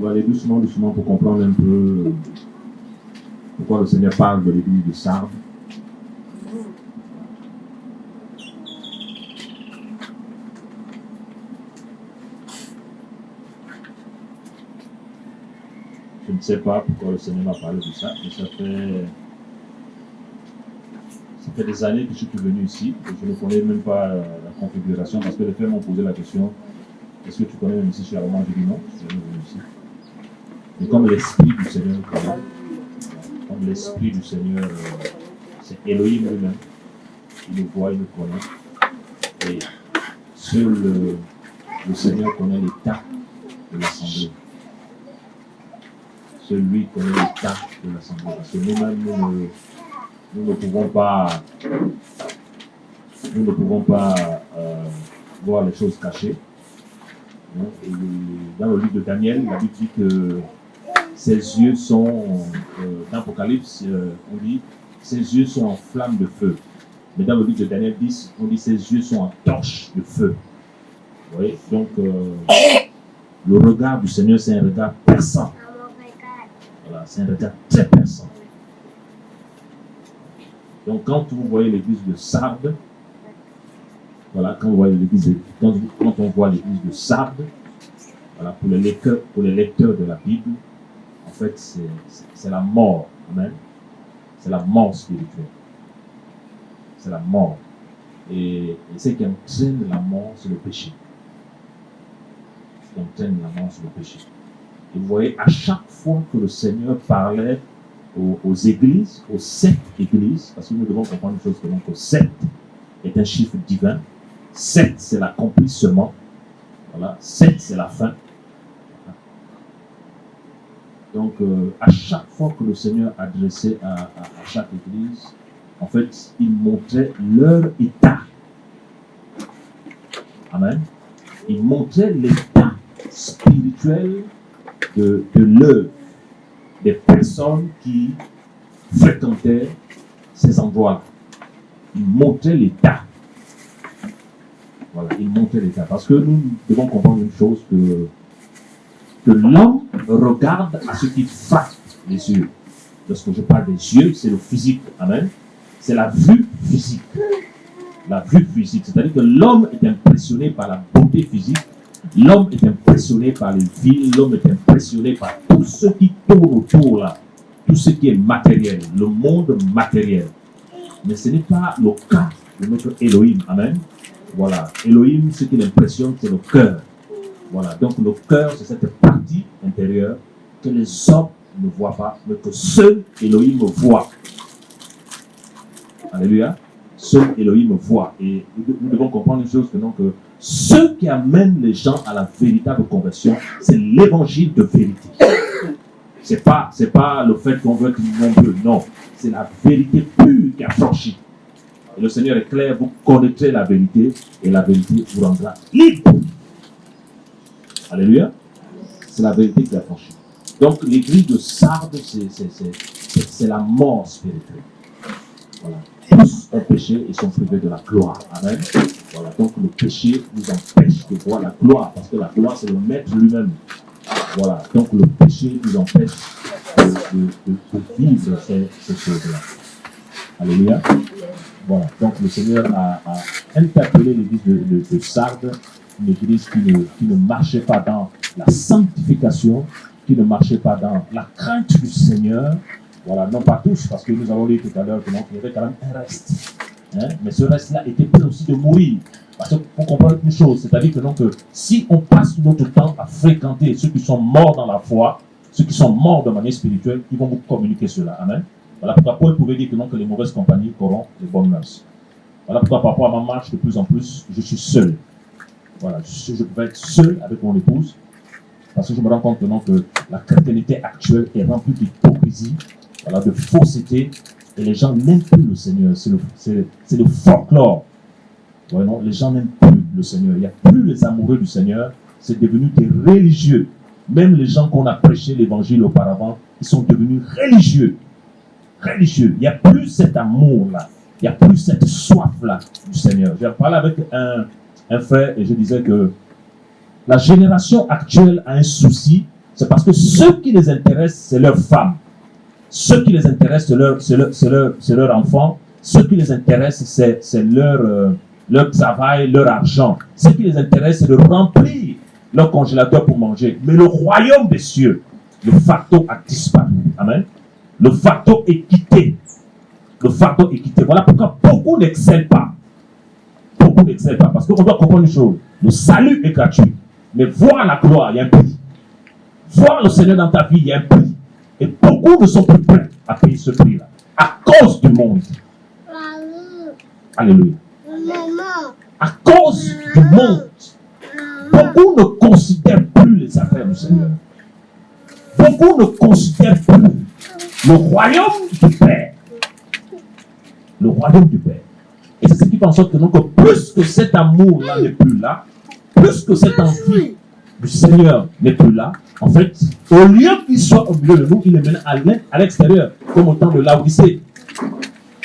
On va aller doucement, doucement pour comprendre un peu pourquoi le Seigneur parle de l'église de Sardes. Je ne sais pas pourquoi le Seigneur m'a parlé de ça, mais ça fait des années que je suis venu ici et je ne connais même pas la configuration parce que les frères m'ont posé la question: est-ce que tu connais même ici chez Armand? J'ai dit non, je suis venu ici. Et comme l'Esprit du Seigneur connaît, comme l'Esprit du Seigneur, c'est Elohim lui-même, il le voit, il le connaît. Et seul le Seigneur connaît l'état de l'Assemblée. Seul lui connaît l'état de l'Assemblée. Parce que nous-mêmes, nous ne pouvons pas voir les choses cachées. Et dans le livre de Daniel, la Bible dit que ses yeux sont, dans l'Apocalypse, on dit, ses yeux sont en flamme de feu. Mais dans le livre de Daniel 10, on dit ses yeux sont en torche de feu. Vous voyez? Donc, le regard du Seigneur, c'est un regard perçant. Voilà, c'est un regard très perçant. Donc, quand vous voyez l'église de Sardes, voilà, quand on voit l'église de Sardes, voilà, pour les lecteurs de la Bible, en fait, c'est la mort. Amen. C'est la mort spirituelle. C'est la mort. Et ce qui entraîne la mort, c'est le péché. Ce qui entraîne la mort, c'est le péché. Et vous voyez, à chaque fois que le Seigneur parlait aux églises, aux 7 églises, parce que nous devons comprendre une chose, que 7 est un chiffre divin. 7, c'est l'accomplissement. Voilà, 7, c'est la fin. Donc, à chaque fois que le Seigneur adressait à chaque église, en fait, il montrait leur état. Amen. Il montrait l'état spirituel de l'œuvre des personnes qui fréquentaient ces endroits-là. Il montrait l'état. Voilà, il montrait l'état. Parce que nous devons comprendre une chose, que l'homme regarde à ce qui frappe les yeux. Lorsque je parle des yeux, c'est le physique. Amen. C'est la vue physique. La vue physique. C'est-à-dire que l'homme est impressionné par la beauté physique. L'homme est impressionné par les villes. L'homme est impressionné par tout ce qui tourne autour là. Tout ce qui est matériel. Le monde matériel. Mais ce n'est pas le cas de notre Elohim. Amen. Voilà. Elohim, ce qui l'impressionne, c'est le cœur. Voilà. Donc le cœur, c'est cette partie intérieure que les hommes ne voient pas, mais que seul Elohim voit. Alléluia. Seul Elohim voit. Et nous devons comprendre une chose, que ce qui amène les gens à la véritable conversion, c'est l'évangile de vérité. C'est pas le fait qu'on veut être nombreux, non. C'est la vérité pure qui a franchi. Et le Seigneur est clair, vous connaîtrez la vérité, et la vérité vous rendra libre. Alléluia. C'est la vérité qui a franchi. Donc l'église de Sardes, c'est la mort spirituelle. Voilà. Tous ont péché et sont privés de la gloire. Amen. Voilà. Donc le péché nous empêche de voir la gloire, parce que la gloire, c'est le maître lui-même. Voilà. Donc le péché nous empêche de vivre ces choses-là. Alléluia. Voilà. Donc le Seigneur a interpellé l'église de Sardes, une église qui ne marchait pas dans la sanctification, qui ne marchait pas dans la crainte du Seigneur. Voilà, non pas tous, parce que nous avons lu tout à l'heure qu'il y avait quand même un reste. Hein? Mais ce reste-là était prêt aussi de mourir. Parce qu'il faut comprendre une chose, c'est-à-dire que si on passe notre temps à fréquenter ceux qui sont morts dans la foi, ceux qui sont morts de manière spirituelle, ils vont vous communiquer cela. Amen. Voilà pourquoi Paul pouvait dire que les mauvaises compagnies corrompent les bonnes mœurs. Voilà pourquoi par rapport à ma marche, de plus en plus, je suis seul. Voilà, je peux être seul avec mon épouse, parce que je me rends compte que la chrétienté actuelle est remplie d'hypocrisie, voilà, de fausseté, et les gens n'aiment plus le Seigneur. C'est le folklore. Ouais, non, les gens n'aiment plus le Seigneur. Il n'y a plus les amoureux du Seigneur, c'est devenu des religieux. Même les gens qu'on a prêché l'évangile auparavant, ils sont devenus religieux. Religieux. Il n'y a plus cet amour-là. Il n'y a plus cette soif-là du Seigneur. J'ai parlé avec un frère et je disais que la génération actuelle a un souci, C'est parce que ce qui les intéresse, c'est leur femme. Ce qui les intéresse, c'est leur enfant. Ce qui les intéresse, c'est leur travail, leur argent. Ce qui les intéresse, c'est de remplir leur congélateur pour manger. Mais le royaume des cieux, le facto a disparu. Amen. Le facto est quitté. Le facto est quitté. Voilà pourquoi beaucoup n'excellent pas. Beaucoup n'excellent pas. Parce qu'on doit comprendre une chose. Le salut est gratuit. Mais voir la gloire, il y a un prix. Voir le Seigneur dans ta vie, il y a un prix. Et beaucoup ne sont plus prêts à payer ce prix-là. À cause du monde. Alléluia. À cause du monde. Beaucoup ne considèrent plus les affaires du Seigneur. Beaucoup ne considèrent plus le royaume du Père. Le royaume du Père. Et c'est ce qui fait en sorte que, donc, plus que cet amour-là n'est plus là, plus que cette envie du Seigneur n'est plus là, en fait, au lieu qu'il soit au milieu de nous, il est maintenant à l'extérieur, comme au temps de Laodicée.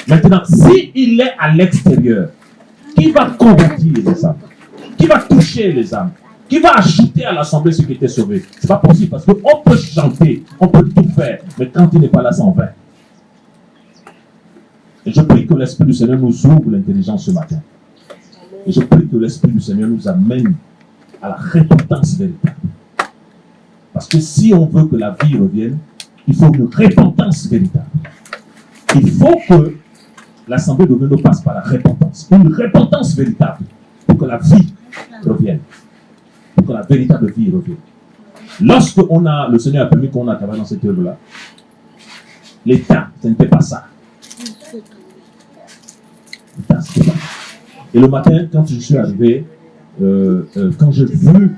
Maintenant, s'il est à l'extérieur, qui va convertir les âmes? Qui va toucher les âmes? Qui va ajouter à l'assemblée ceux qui étaient sauvés? C'est pas possible parce qu'on peut chanter, on peut tout faire, mais quand il n'est pas là, c'est en vain. Et je prie que l'Esprit du Seigneur nous ouvre l'intelligence ce matin. Et je prie que l'Esprit du Seigneur nous amène à la repentance véritable. Parce que si on veut que la vie revienne, il faut une repentance véritable. Il faut que l'Assemblée de Dieu nous passe par la repentance. Une repentance véritable pour que la vie revienne. Pour que la véritable vie revienne. Lorsque le Seigneur a permis qu'on a travaillé dans cette œuvre-là, l'État, ce n'était pas ça. L'État, c'était pas ça. Et le matin, quand je suis arrivé, quand j'ai vu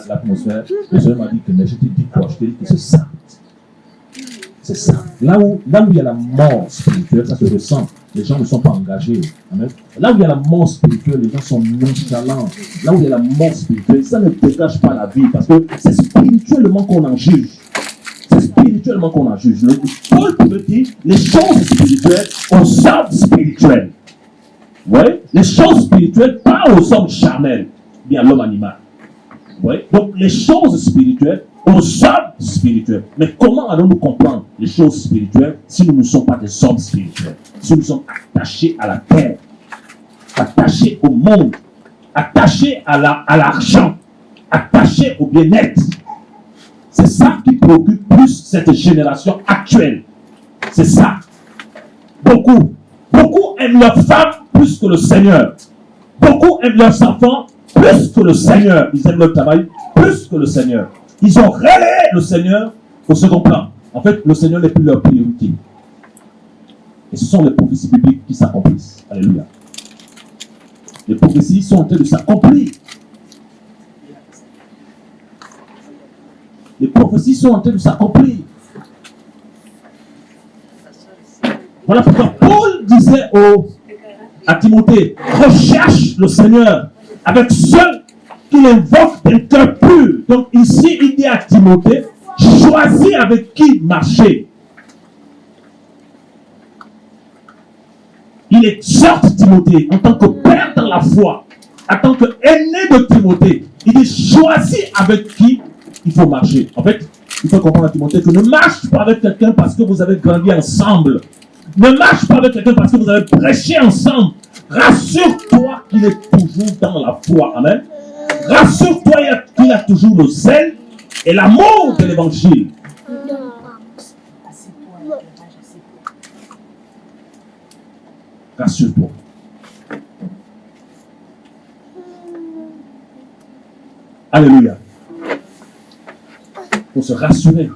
l'atmosphère, le Seigneur m'a dit que, mais je te dis quoi? Je te dis que c'est ça. C'est ça. Là où il y a la mort spirituelle, ça se ressent. Les gens ne sont pas engagés. Amen. Là où il y a la mort spirituelle, les gens sont nonchalants. Là où il y a la mort spirituelle, ça ne dégage pas la vie. Parce que c'est spirituellement qu'on en juge. C'est spirituellement qu'on en juge. Paul peut dire les choses spirituelles aux hommes spirituels. Ouais? Les choses spirituelles, pas aux hommes charnels, bien l'homme animal. Ouais? Donc les choses spirituelles aux hommes spirituels. Mais comment allons-nous comprendre les choses spirituelles si nous ne sommes pas des hommes spirituels? Si nous sommes attachés à la terre, attachés au monde, attachés à l'argent, attachés au bien-être. C'est ça qui préoccupe plus cette génération actuelle. C'est ça. Beaucoup aiment leurs femmes plus que le Seigneur. Beaucoup aiment leurs enfants plus que le Seigneur. Ils aiment leur travail plus que le Seigneur. Ils ont relayé le Seigneur au second plan. En fait, le Seigneur n'est plus leur priorité. Et ce sont les prophéties bibliques qui s'accomplissent. Alléluia. Les prophéties sont en train de s'accomplir. Les prophéties sont en train de s'accomplir. Voilà pourquoi Paul disait à Timothée, recherche le Seigneur avec ceux qui l'invoquent d'un cœur pur. Donc ici, il dit à Timothée, choisis avec qui marcher. Il exhorte Timothée en tant que père dans la foi, en tant qu'aîné de Timothée. Il dit, choisis avec qui il faut marcher. En fait, il faut comprendre à Timothée que ne marche pas avec quelqu'un parce que vous avez grandi ensemble. Ne marche pas avec quelqu'un parce que vous avez prêché ensemble. Rassure-toi qu'il est toujours dans la foi. Amen. Rassure-toi qu'il a toujours le zèle et l'amour de l'évangile. Rassure-toi. Alléluia. Pour se rassurer.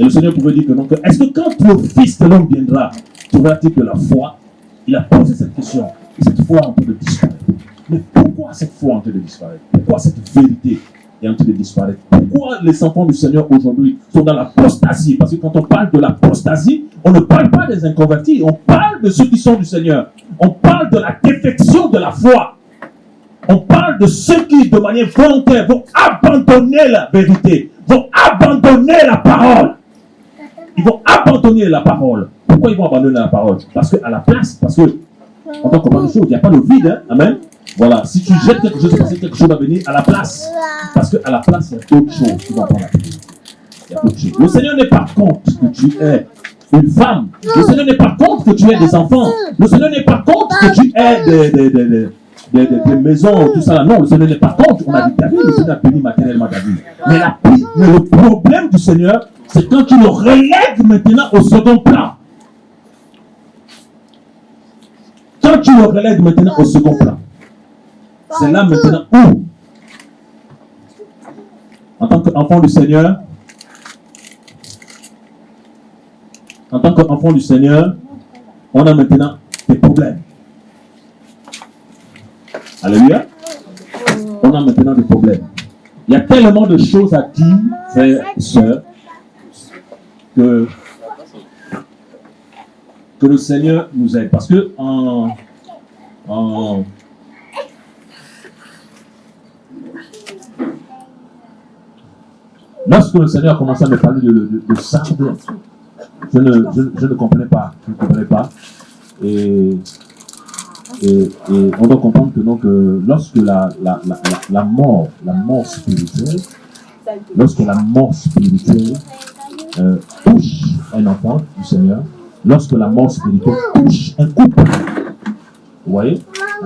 Et le Seigneur pouvait dire que donc, est-ce que quand le Fils de l'homme viendra, trouveras-tu de la foi? Il a posé cette question. Et cette foi est en train de disparaître. Mais pourquoi cette foi est en train de disparaître? Pourquoi cette vérité est en train de disparaître? Pourquoi les enfants du Seigneur aujourd'hui sont dans l'apostasie? Parce que quand on parle de l'apostasie, on ne parle pas des inconvertis. On parle de ceux qui sont du Seigneur. On parle de la défection de la foi. On parle de ceux qui, de manière volontaire, vont abandonner la vérité, vont abandonner la parole. Ils vont abandonner la parole. Pourquoi ils vont abandonner la parole? Parce qu'à la place, parce que, en tant que chose, il n'y a pas de vide, hein? Amen. Voilà, si tu jettes quelque chose, c'est parce que quelque chose va venir à la place. Parce qu'à la place, il y a d'autres choses qui vont prendre la priorité. Il y a d'autres choses. Le Seigneur n'est pas contre que tu aies une femme. Le Seigneur n'est pas contre que tu aies des enfants. Le Seigneur n'est pas contre que tu aies des maisons, tout ça là. Non, le Seigneur n'est pas contre. On a dit David, le Seigneur a béni matériellement David. Mais le problème du Seigneur, c'est quand tu le relègues maintenant au second plan. Quand tu le relègues maintenant au second plan, c'est là maintenant où, en tant qu'enfant du Seigneur, on a maintenant des problèmes. Alléluia. On a maintenant des problèmes. Il y a tellement de choses à dire, frères et sœurs, que le Seigneur nous aide. Parce que lorsque le Seigneur a commencé à me parler de sarde, je ne comprenais pas. Je ne comprenais pas. Et on doit comprendre que donc, lorsque la mort spirituelle, touche un enfant du Seigneur, lorsque la mort spirituelle touche un couple, vous voyez,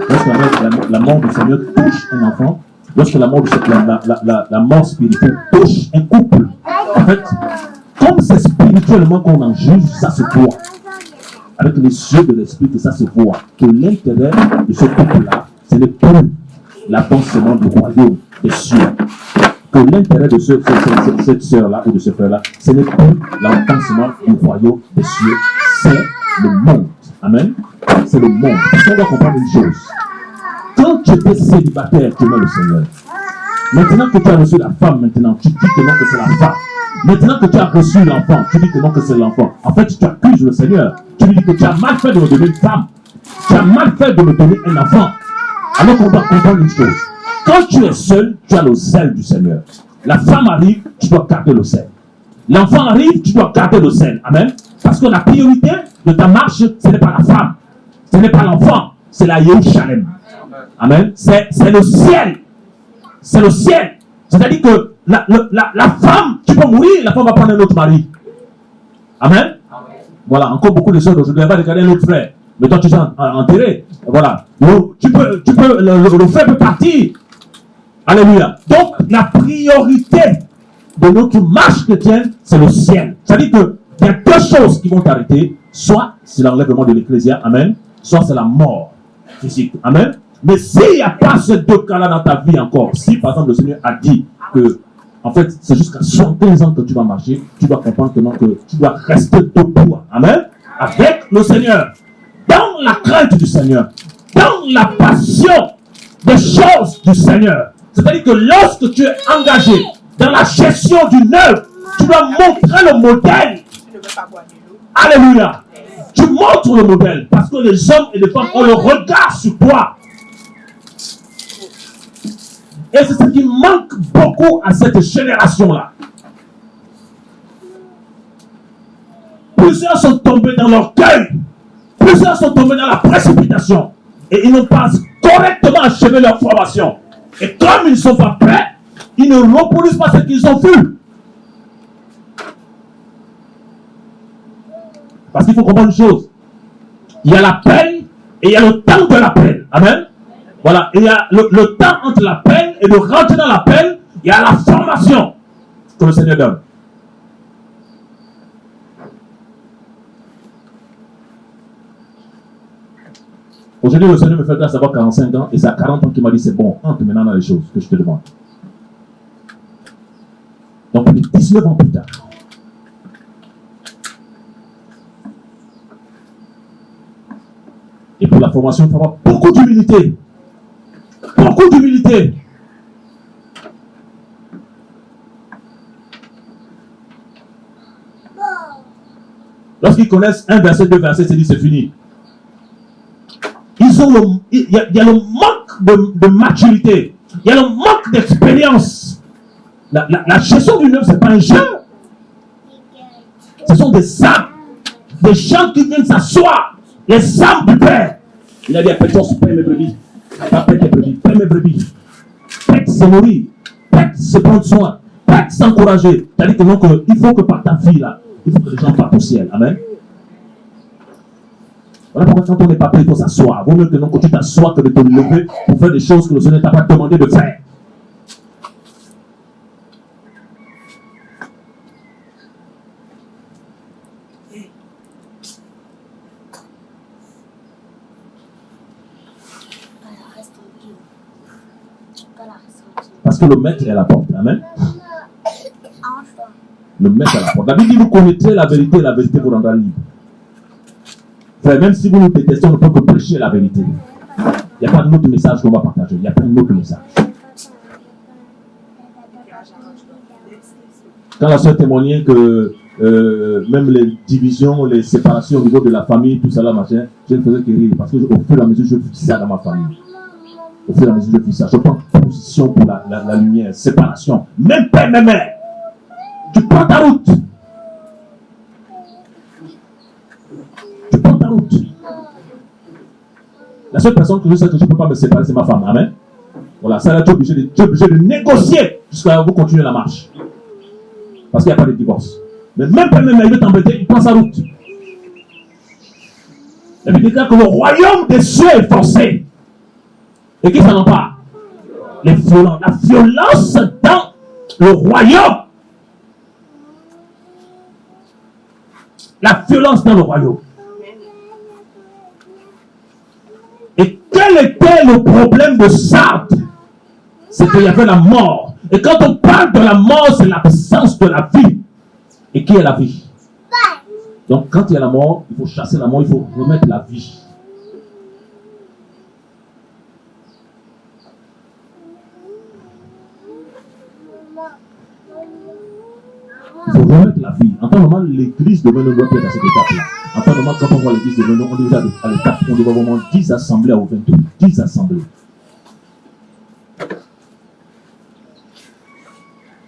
lorsque la mort du Seigneur touche un enfant, lorsque la mort spirituelle touche un couple, en fait, comme c'est spirituellement qu'on en juge, ça se voit. Avec les yeux de l'esprit, que ça se voit. Que l'intérêt de ce couple-là, ce n'est plus l'avancement du royaume des cieux. Que l'intérêt de cette sœur-là ou de ce frère-là, ce n'est plus l'avancement du royaume des cieux, c'est le monde. Amen. C'est le monde. Parce qu'on doit comprendre une chose. Quand tu étais célibataire, tu aimais le Seigneur. Maintenant que tu as reçu la femme, maintenant, tu dis que non, que c'est la femme. Maintenant que tu as reçu l'enfant, tu dis que non, que c'est l'enfant. En fait, tu accuses le Seigneur. Tu lui dis que tu as mal fait de me donner une femme. Tu as mal fait de me donner un enfant. Alors qu'on doit comprendre une chose. Quand tu es seul, tu as le zèle du Seigneur. La femme arrive, tu dois garder le zèle. L'enfant arrive, tu dois garder le zèle. Amen. Parce que la priorité de ta marche, ce n'est pas la femme. Ce n'est pas l'enfant. C'est la Yerushalem. Amen. C'est le ciel. C'est le ciel. C'est-à-dire que la femme, tu peux mourir, la femme va prendre un autre mari. Amen. Voilà, encore beaucoup de choses. Je ne vais pas regarder un autre frère. Mais toi, tu es enterré. Voilà. Le frère peut partir. Alléluia. Donc, la priorité de notre marche chrétienne, c'est le ciel. C'est-à-dire qu'il y a deux choses qui vont t'arrêter. Soit c'est l'enlèvement de l'ecclésia. Amen. Soit c'est la mort physique. Amen. Mais s'il n'y a pas ces deux cas-là dans ta vie encore, si par exemple le Seigneur a dit que, en fait, c'est jusqu'à 75 ans que tu vas marcher, tu dois comprendre que non, que tu dois rester debout. Amen. Avec le Seigneur. Dans la crainte du Seigneur. Dans la passion des choses du Seigneur. C'est-à-dire que lorsque tu es engagé dans la gestion d'une œuvre, tu dois montrer le modèle. Alléluia. Tu montres le modèle parce que les hommes et les femmes ont le regard sur toi. Et c'est ce qui manque beaucoup à cette génération-là. Plusieurs sont tombés dans l'orgueil. Plusieurs sont tombés dans la précipitation. Et ils n'ont pas correctement achevé leur formation. Et comme ils ne sont pas prêts, ils ne reproduisent pas ce qu'ils ont vu. Parce qu'il faut comprendre une chose. Il y a la peine et il y a le temps de la peine. Amen. Voilà. Et il y a le temps entre la peine et de rentrer dans la peine. Il y a la formation que le Seigneur donne. Aujourd'hui, le Seigneur me fait grâce d'avoir 45 ans et c'est à 40 ans qu'il m'a dit c'est bon, entre maintenant dans les choses que je te demande. Donc, 19 ans plus tard. Et pour la formation, il faut avoir beaucoup d'humilité. Beaucoup d'humilité. Lorsqu'ils connaissent un verset, deux versets, c'est dit c'est fini. Il y a le manque de maturité. Il y a le manque d'expérience. La gestion d'une œuvre, ce n'est pas un jeu. Ce sont des âmes. Des gens qui viennent s'asseoir. Les âmes du Père. Il a dit à Pétros, paye mes brebis. Pas paix tes brebis, paix mes brebis. Paix c'est mourir, paix c'est prendre soin, paix s'encourager. C'est-à-dire que donc, il faut que par ta vie là, il faut que les gens partent au ciel. Amen. Voilà pourquoi quand on n'est pas prêt, il faut s'asseoir. Vaut mieux que non, que tu t'assoies que de te lever pour faire des choses que le Seigneur ne t'a pas demandé de faire. Parce que le maître est à la porte. Amen. Le maître est à la porte. La Bible dit vous connaîtrez la vérité vous rendra libre. Frère, même si vous nous détestez, on ne peut que prêcher la vérité. Il n'y a pas d'autre message qu'on va partager. Il n'y a pas d'autre message. Quand la soeur témoignait que même les divisions, les séparations au niveau de la famille, tout ça là, machin, je ne faisais que rire. Parce que au fur et à mesure, je vis ça dans ma famille. Au fur et à mesure, je vis ça. Je prends position pour la lumière, séparation. Même père, même mère. Tu prends ta route. Tu prends ta route. La seule personne que je sais que je ne peux pas me séparer, c'est ma femme. Amen. Voilà, ça là, tu es obligé de négocier jusqu'à vous continuer la marche. Parce qu'il n'y a pas de divorce. Mais même père, même mère, il veut t'embêter, il prend sa route. La Bible déclare que le royaume des cieux est forcé. Et qui s'en empare? Les violents. La violence dans le royaume. La violence dans le royaume. Et quel était le problème de Sardes? C'est qu'il y avait la mort. Et quand on parle de la mort, c'est l'absence de la vie. Et qui est la vie? Donc quand il y a la mort, il faut chasser la mort, il faut remettre la vie. Il faut remettre la vie. En tant que moment, l'église devait nous être à cette étape-là. En tant que moment, quand on voit l'église devenir, on devait à l'étape, on devait vraiment 10 assemblées à Oventour. 10 assemblées.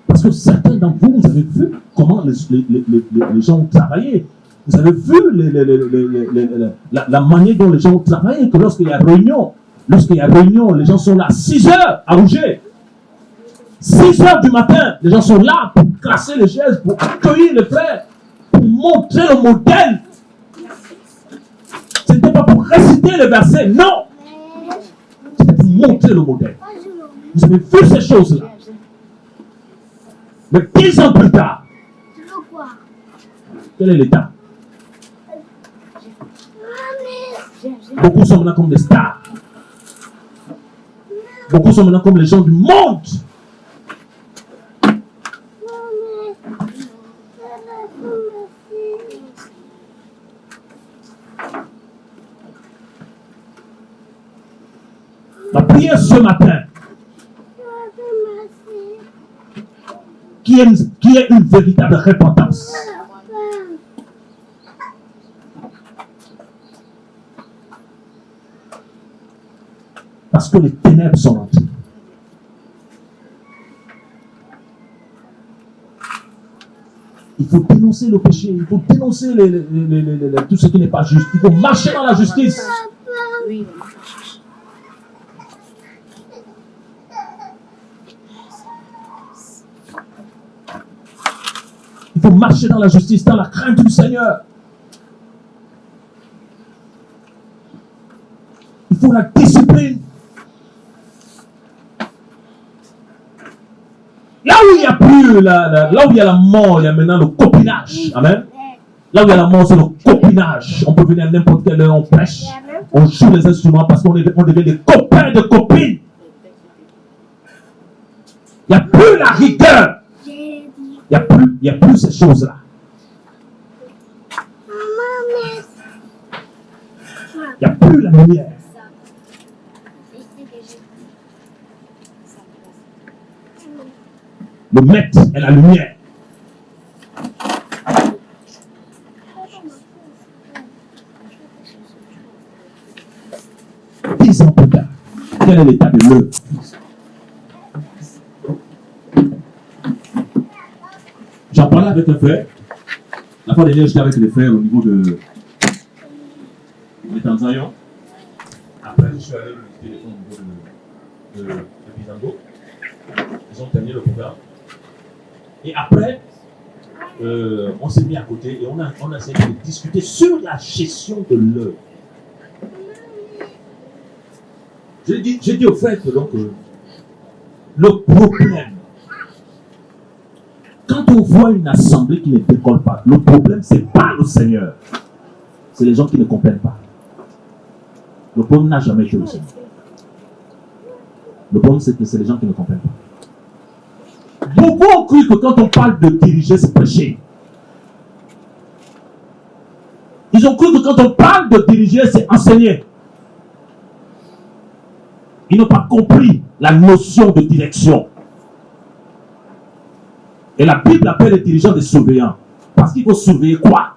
Parce que certains d'entre vous, vous avez vu comment les gens ont travaillé. Vous avez vu la manière dont les gens ont travaillé. Que lorsqu'il y a réunion, les gens sont là à 6 heures à Rouget. 6 heures du matin, les gens sont là pour classer les chaises, pour accueillir les frères, pour montrer le modèle. Ce n'était pas pour réciter les versets, non. C'était pour montrer le modèle. Vous avez vu ces choses-là. Mais 10 ans plus tard, quel est l'état? Beaucoup sont maintenant comme des stars. Beaucoup sont maintenant comme les gens du monde. La prière ce matin, qui est une véritable repentance. Parce que les ténèbres sont entrées. Il faut dénoncer le péché, il faut dénoncer tout ce qui n'est pas juste. Il faut marcher dans la justice. Oui. Il faut marcher dans la justice, dans la crainte du Seigneur. Il faut la discipline. Là où il n'y a plus, là où il y a la mort, il y a maintenant le copinage. Amen. Là où il y a la mort, c'est le copinage. On peut venir à n'importe quelle heure, on prêche, on joue les instruments parce qu'on devient des copains, de copines. Il n'y a plus la rigueur. Il n'y a plus ces choses-là. Il n'y a plus la lumière. Le maître est la lumière. Dix ans plus tard, quel est l'état de l'œuvre? J'en parlais avec un frère. La fois dernière, j'étais avec les frères au niveau de Tanzania, à après, je suis allé visiter au niveau de Bizango. Ils ont terminé le programme. Et après, on s'est mis à côté et on a essayé de discuter sur la gestion de l'œuvre. J'ai dit au fait donc, le problème, quand on voit une assemblée qui ne décolle pas, le problème, ce n'est pas le Seigneur. C'est les gens qui ne comprennent pas. Le problème n'a jamais été le Seigneur. Le problème, c'est que c'est les gens qui ne comprennent pas. Beaucoup ont cru que quand on parle de diriger, c'est prêcher. Ils ont cru que quand on parle de diriger, c'est enseigner. Ils n'ont pas compris la notion de direction. Et la Bible appelle les dirigeants des surveillants. Parce qu'il faut surveiller quoi?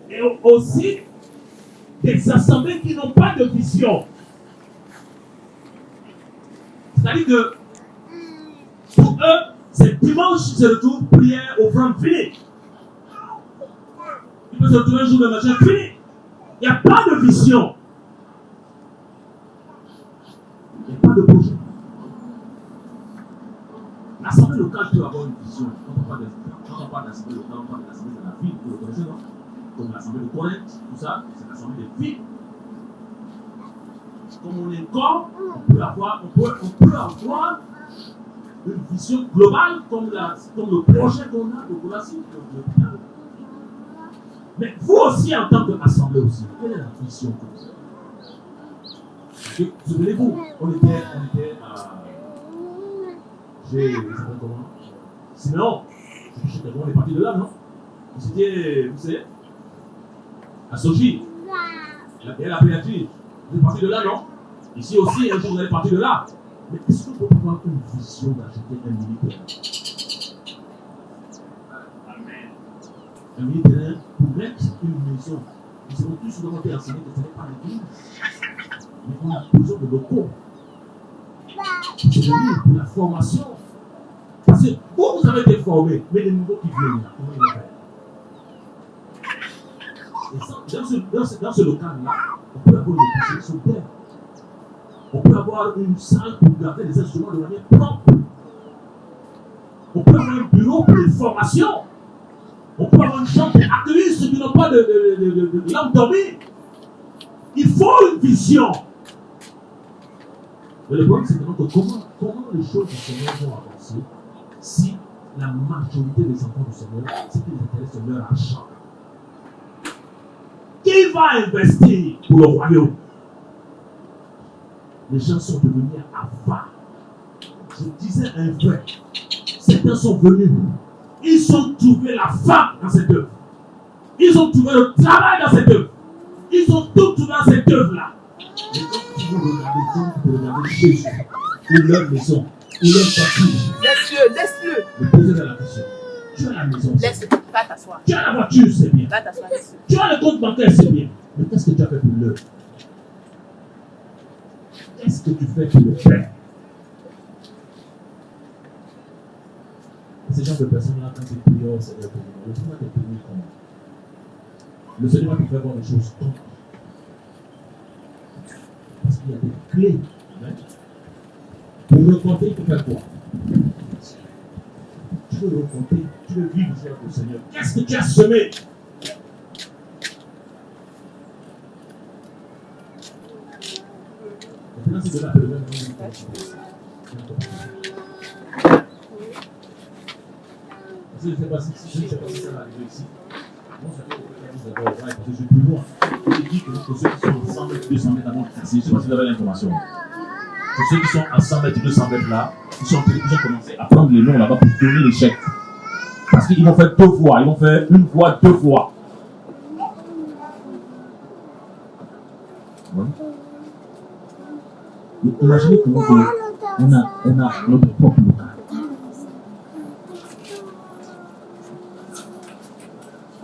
Et aussi des assemblées qui n'ont pas de vision. C'est-à-dire que pour eux, c'est dimanche, c'est le jour prière, offrande, fini. Il peut se retrouver un jour de machin, fini. Il n'y a pas de vision. Il n'y a pas de projet. L'assemblée locale peut avoir une vision. Quand on parle d'assemblée locale, on parle d'assemblée de la ville, vous le connaissez, non? Comme l'assemblée de Corinthe, tout ça, c'est l'assemblée des villes. Comme on est corps, on peut avoir une vision globale comme le projet qu'on a de Golassi. Mais vous aussi, en tant qu'assemblée aussi, quelle est la vision que vous avez? Souvenez-vous, on était comment? Sinon, on est parti de là, non? C'était, vous savez, à Sochi. Et la pédiatrie. Vous êtes parti de là, non? Ici aussi, un jour, vous allez partir de là. Mais est-ce qu'on peut avoir une vision d'acheter un militaire? Un militaire pour mettre une maison. Nous avons tous demandé à enseigner que ce n'est pas l'église. Mais on a besoin de locaux. C'est venir pour la formation. Parce que vous avez été formés, mais les nouveaux qui viennent, comment ils vont faire? Et dans ce local-là, on peut avoir une construction d'air. On peut avoir une salle pour garder les instruments de manière propre. On peut avoir un bureau pour les formations. On peut avoir une chambre pour accueillir ceux qui n'ont pas de lampe dormir. Il faut une vision. Mais le problème, c'est que comment les choses du Seigneur vont avancer si la majorité des enfants du Seigneur, ce qui les intéresse, c'est leur argent. Qui va investir pour le royaume? Les gens sont devenus avares. Je disais un vrai. Certains sont venus. Ils ont trouvé la femme dans cette œuvre. Ils ont trouvé le travail dans cette œuvre. Ils ont tout trouvé dans cette œuvre-là. Mais quand vous regardez Jésus, ou leur maison, ou leur voiture. Laisse-le. Le poser dans la question. Tu as la maison. Laisse-le. Va t'asseoir. Tu as la voiture, c'est bien. Va t'asseoir. Tu as le compte bancaire, c'est bien. Mais qu'est-ce que tu as fait pour l'œuvre? Qu'est-ce que tu fais pour le faire? Ces genres de personnes-là, quand ils prient au Seigneur pour nous, le Seigneur te bénit comment? Le Seigneur te fait voir les choses comme. Parce qu'il y a des clés. Amen. Pour rencontrer, il faut faire quoi? Tu veux rencontrer, tu veux vivre avec le Seigneur. Qu'est-ce que tu as semé? Maintenant, c'est de là que le même nom je ne sais pas si ça va arriver ici. Moi, ça fait que vous avez parce que je suis plus loin. Je dis que ceux qui sont 100 mètres, 200 mètres avant, je ne sais pas si vous avez l'information. C'est ceux qui sont à 100 mètres, 200 mètres là, ils ont commencé à prendre les noms là-bas pour donner les chèques. Parce qu'ils vont faire 2 fois, ils vont faire 1 fois, 2 fois. Ouais. Imaginez que nous, on a notre propre local.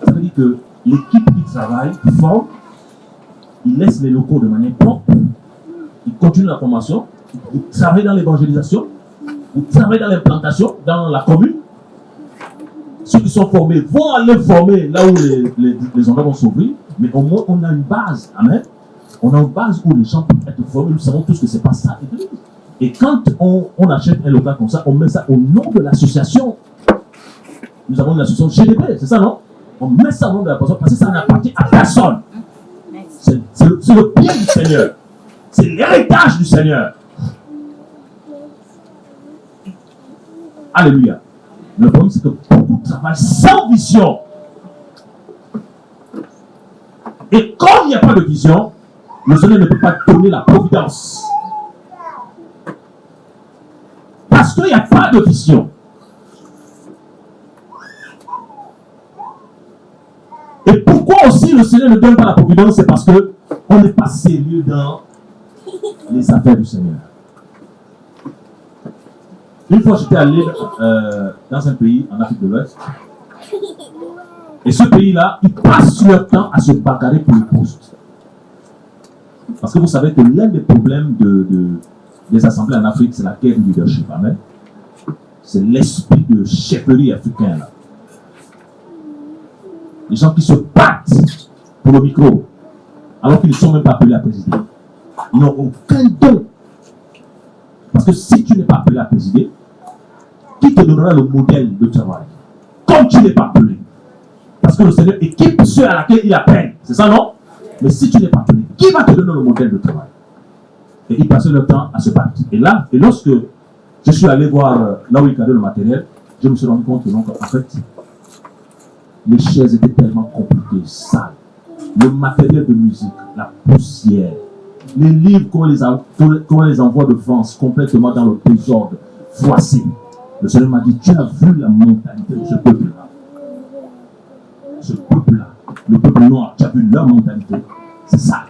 Ça veut dire que l'équipe qui travaille, forme, ils laissent les locaux de manière propre, ils continuent la formation, ils travaillent dans l'évangélisation, ils travaillent dans l'implantation, dans la commune. ceux qui sont formés vont aller former là où les endroits vont s'ouvrir, mais au moins on a une base. Amen. On a une base où les gens peuvent être formés. Nous savons tous que ce n'est pas ça l'église. Et quand on achète un local comme ça, on met ça au nom de l'association. Nous avons une association GDP, c'est ça, non? On met ça au nom de la personne parce que ça n'appartient à personne. C'est le bien du Seigneur. C'est l'héritage du Seigneur. Alléluia. Le problème, c'est que beaucoup travaillent sans vision. Et comme il n'y a pas de vision, le Seigneur ne peut pas donner la providence. Parce qu'il n'y a pas de vision. Et pourquoi aussi le Seigneur ne donne pas la providence? C'est parce qu'on n'est pas sérieux dans les affaires du Seigneur. Une fois, j'étais allé dans un pays en Afrique de l'Ouest. Et ce pays-là, ils passent leur temps à se bagarrer pour le poste. Parce que vous savez que l'un des problèmes des assemblées en Afrique, c'est la guerre du leadership. Amen. C'est l'esprit de chefferie africain. Là. Les gens qui se battent pour le micro, alors qu'ils ne sont même pas appelés à présider. Ils n'ont aucun don. Parce que si tu n'es pas appelé à présider, qui te donnera le modèle de travail? Comme tu n'es pas appelé. Parce que le Seigneur équipe ceux à laquelle il appelle. C'est ça, non? Mais si tu n'es pas appelé, qui va te donner le modèle de travail? Et ils passaient leur temps à se battre. Et lorsque je suis allé voir là où ils gardaient le matériel, je me suis rendu compte que donc, en fait, les chaises étaient tellement compliquées, sales. Le matériel de musique, la poussière, les livres qu'on les envoie de France complètement dans le désordre, froissés. Le Seigneur m'a dit, tu as vu la mentalité de ce peuple-là. Ce peuple-là, le peuple noir, tu as vu leur mentalité. C'est ça.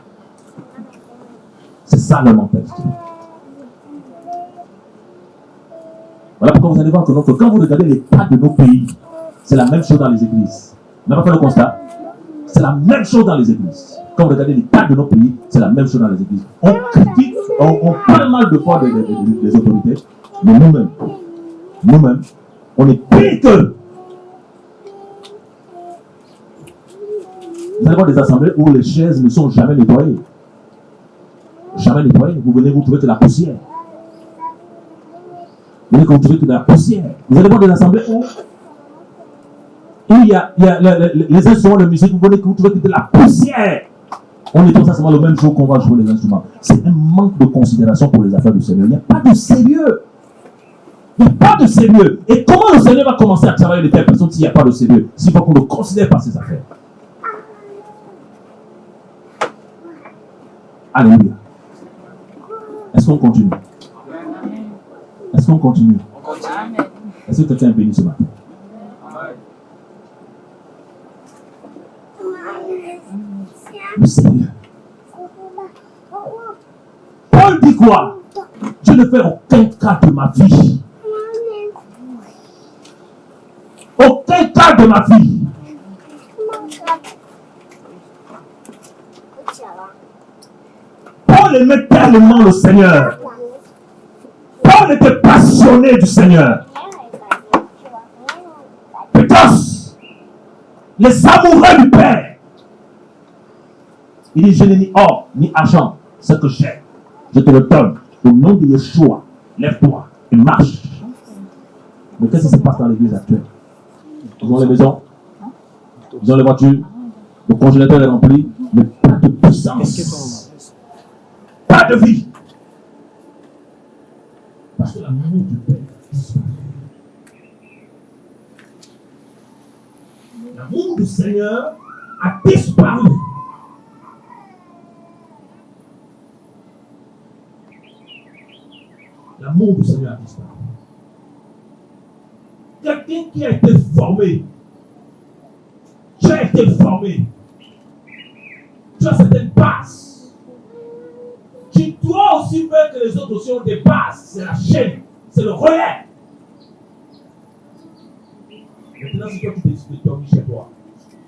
C'est ça leur mentalité. Voilà pourquoi vous allez voir que quand vous regardez l'état de nos pays, c'est la même chose dans les églises. Vous n'avez pas fait le constat? C'est la même chose dans les églises. Quand vous regardez l'état de nos pays, c'est la même chose dans les églises. On critique, on parle mal de fois des autorités, mais nous-mêmes, on est pire qu'eux. Vous allez voir des assemblées où les chaises ne sont jamais nettoyées. Jamais nettoyées. Vous venez, vous trouvez que la poussière. Vous venez, vous trouvez que de la poussière. Vous allez voir des assemblées où il y a les instruments de musique, vous venez, vous trouvez que de la poussière. On nettoie ça seulement le même jour qu'on va jouer les instruments. C'est un manque de considération pour les affaires du Seigneur. Il n'y a pas de sérieux. Il n'y a pas de sérieux. Et comment le Seigneur va commencer à travailler de telles personnes s'il n'y a pas de sérieux? S'il faut qu'on ne considère pas ces affaires. Alléluia. Est-ce qu'on continue? Est-ce qu'on continue? Est-ce que quelqu'un est béni ce matin? Le Seigneur. Paul dit quoi? Je ne fais aucun cas de ma vie. Aucun cas de ma vie. Paul aimait tellement le Seigneur. Paul était passionné du Seigneur. Pétos, les amoureux du Père. Il dit, je n'ai ni or, ni argent. Ce que j'ai, je te le donne. Au nom de Yeshua, lève-toi et marche. Mais qu'est-ce qui se passe dans l'église actuelle? Ils ont les maisons, ils ont les voitures, le congélateur est rempli, mais pas de puissance. Pas de vie. Parce que l'amour du Père disparaît. L'amour du Seigneur a disparu. L'amour du Seigneur a disparu. Quelqu'un qui a été formé, tu as été formé, tu as certaines bases. Tu dois aussi faire que les autres aussi ont des bases. C'est la chaîne, c'est le relais. Maintenant, si toi tu décides de dormir chez toi,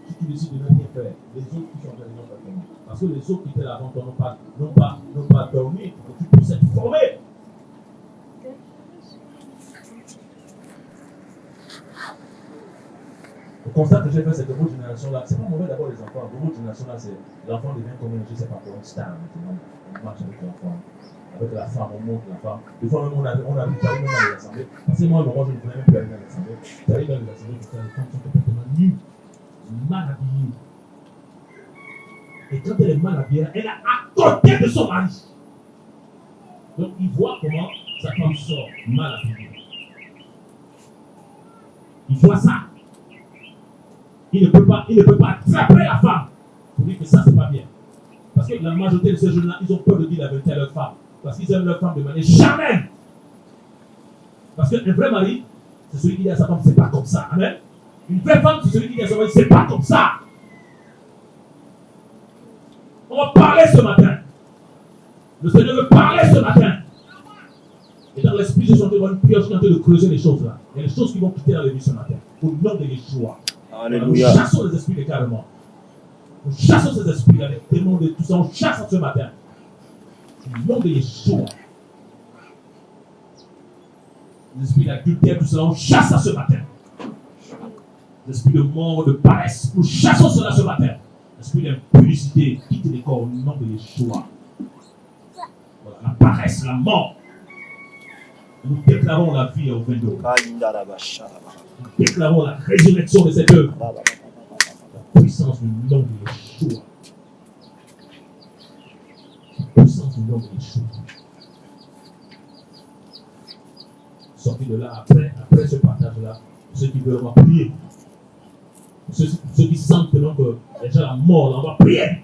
si tu décides de ne rien faire, les autres qui sont dans les autres dormir. Parce que les autres qui étaient là avant toi n'ont pas dormi pour que tu puisses être formé. Le constat que j'ai fait, c'est que votre génération-là, c'est pas mauvais d'avoir les enfants. Votre génération-là, c'est l'enfant devient comme je sais pas pour une star maintenant. On marche avec l'enfant. Avec la femme, on monte la femme. Des fois même, on a vu même dans les assemblées. Parce que moi, je ne voulais même plus aller dans les assemblées. J'arrive dans les assemblées, les femmes sont complètement nues, mal habillées. Et quand elle est mal habillée, elle est à côté de son mari. Donc, il voit comment sa femme sort mal habillée. Il voit ça. Il ne peut pas attraper la femme pour dire que ça, c'est pas bien. Parce que la majorité de ces jeunes-là, ils ont peur de dire la vérité à leur femme. Parce qu'ils aiment leur femme de manière charnelle. Parce qu'un vrai mari, c'est celui qui dit à sa femme, c'est pas comme ça. Amen. Une vraie femme, c'est celui qui dit à sa femme, c'est pas comme ça. On va parler ce matin. Le Seigneur veut parler ce matin. Et dans l'esprit, je suis en train de prière, je suis en train de creuser les choses là. Il y a des choses qui vont quitter dans les vies ce matin. Au nom de Yeshua. Alléluia. Nous chassons les esprits d'écartement. Nous chassons ces esprits-là, les démons de tout ça. On chasse ce matin. Au nom de Yeshua. Les esprits d'adultère, tout ça, on chasse ça ce matin. Les esprits de mort, de paresse, nous chassons cela ce matin. L'esprit d'impudicité, quitte les corps au nom de Yeshua. Voilà, la paresse, la mort. Nous déclarons la vie au Vendo. Nous déclarons la résurrection de cette œuvre. La puissance du nom de Yeshua. La puissance du nom de Yeshua. Sortez de là après ce partage-là, ceux qui veulent, on va prier. Ceux qui sentent que déjà la mort, là, on va prier.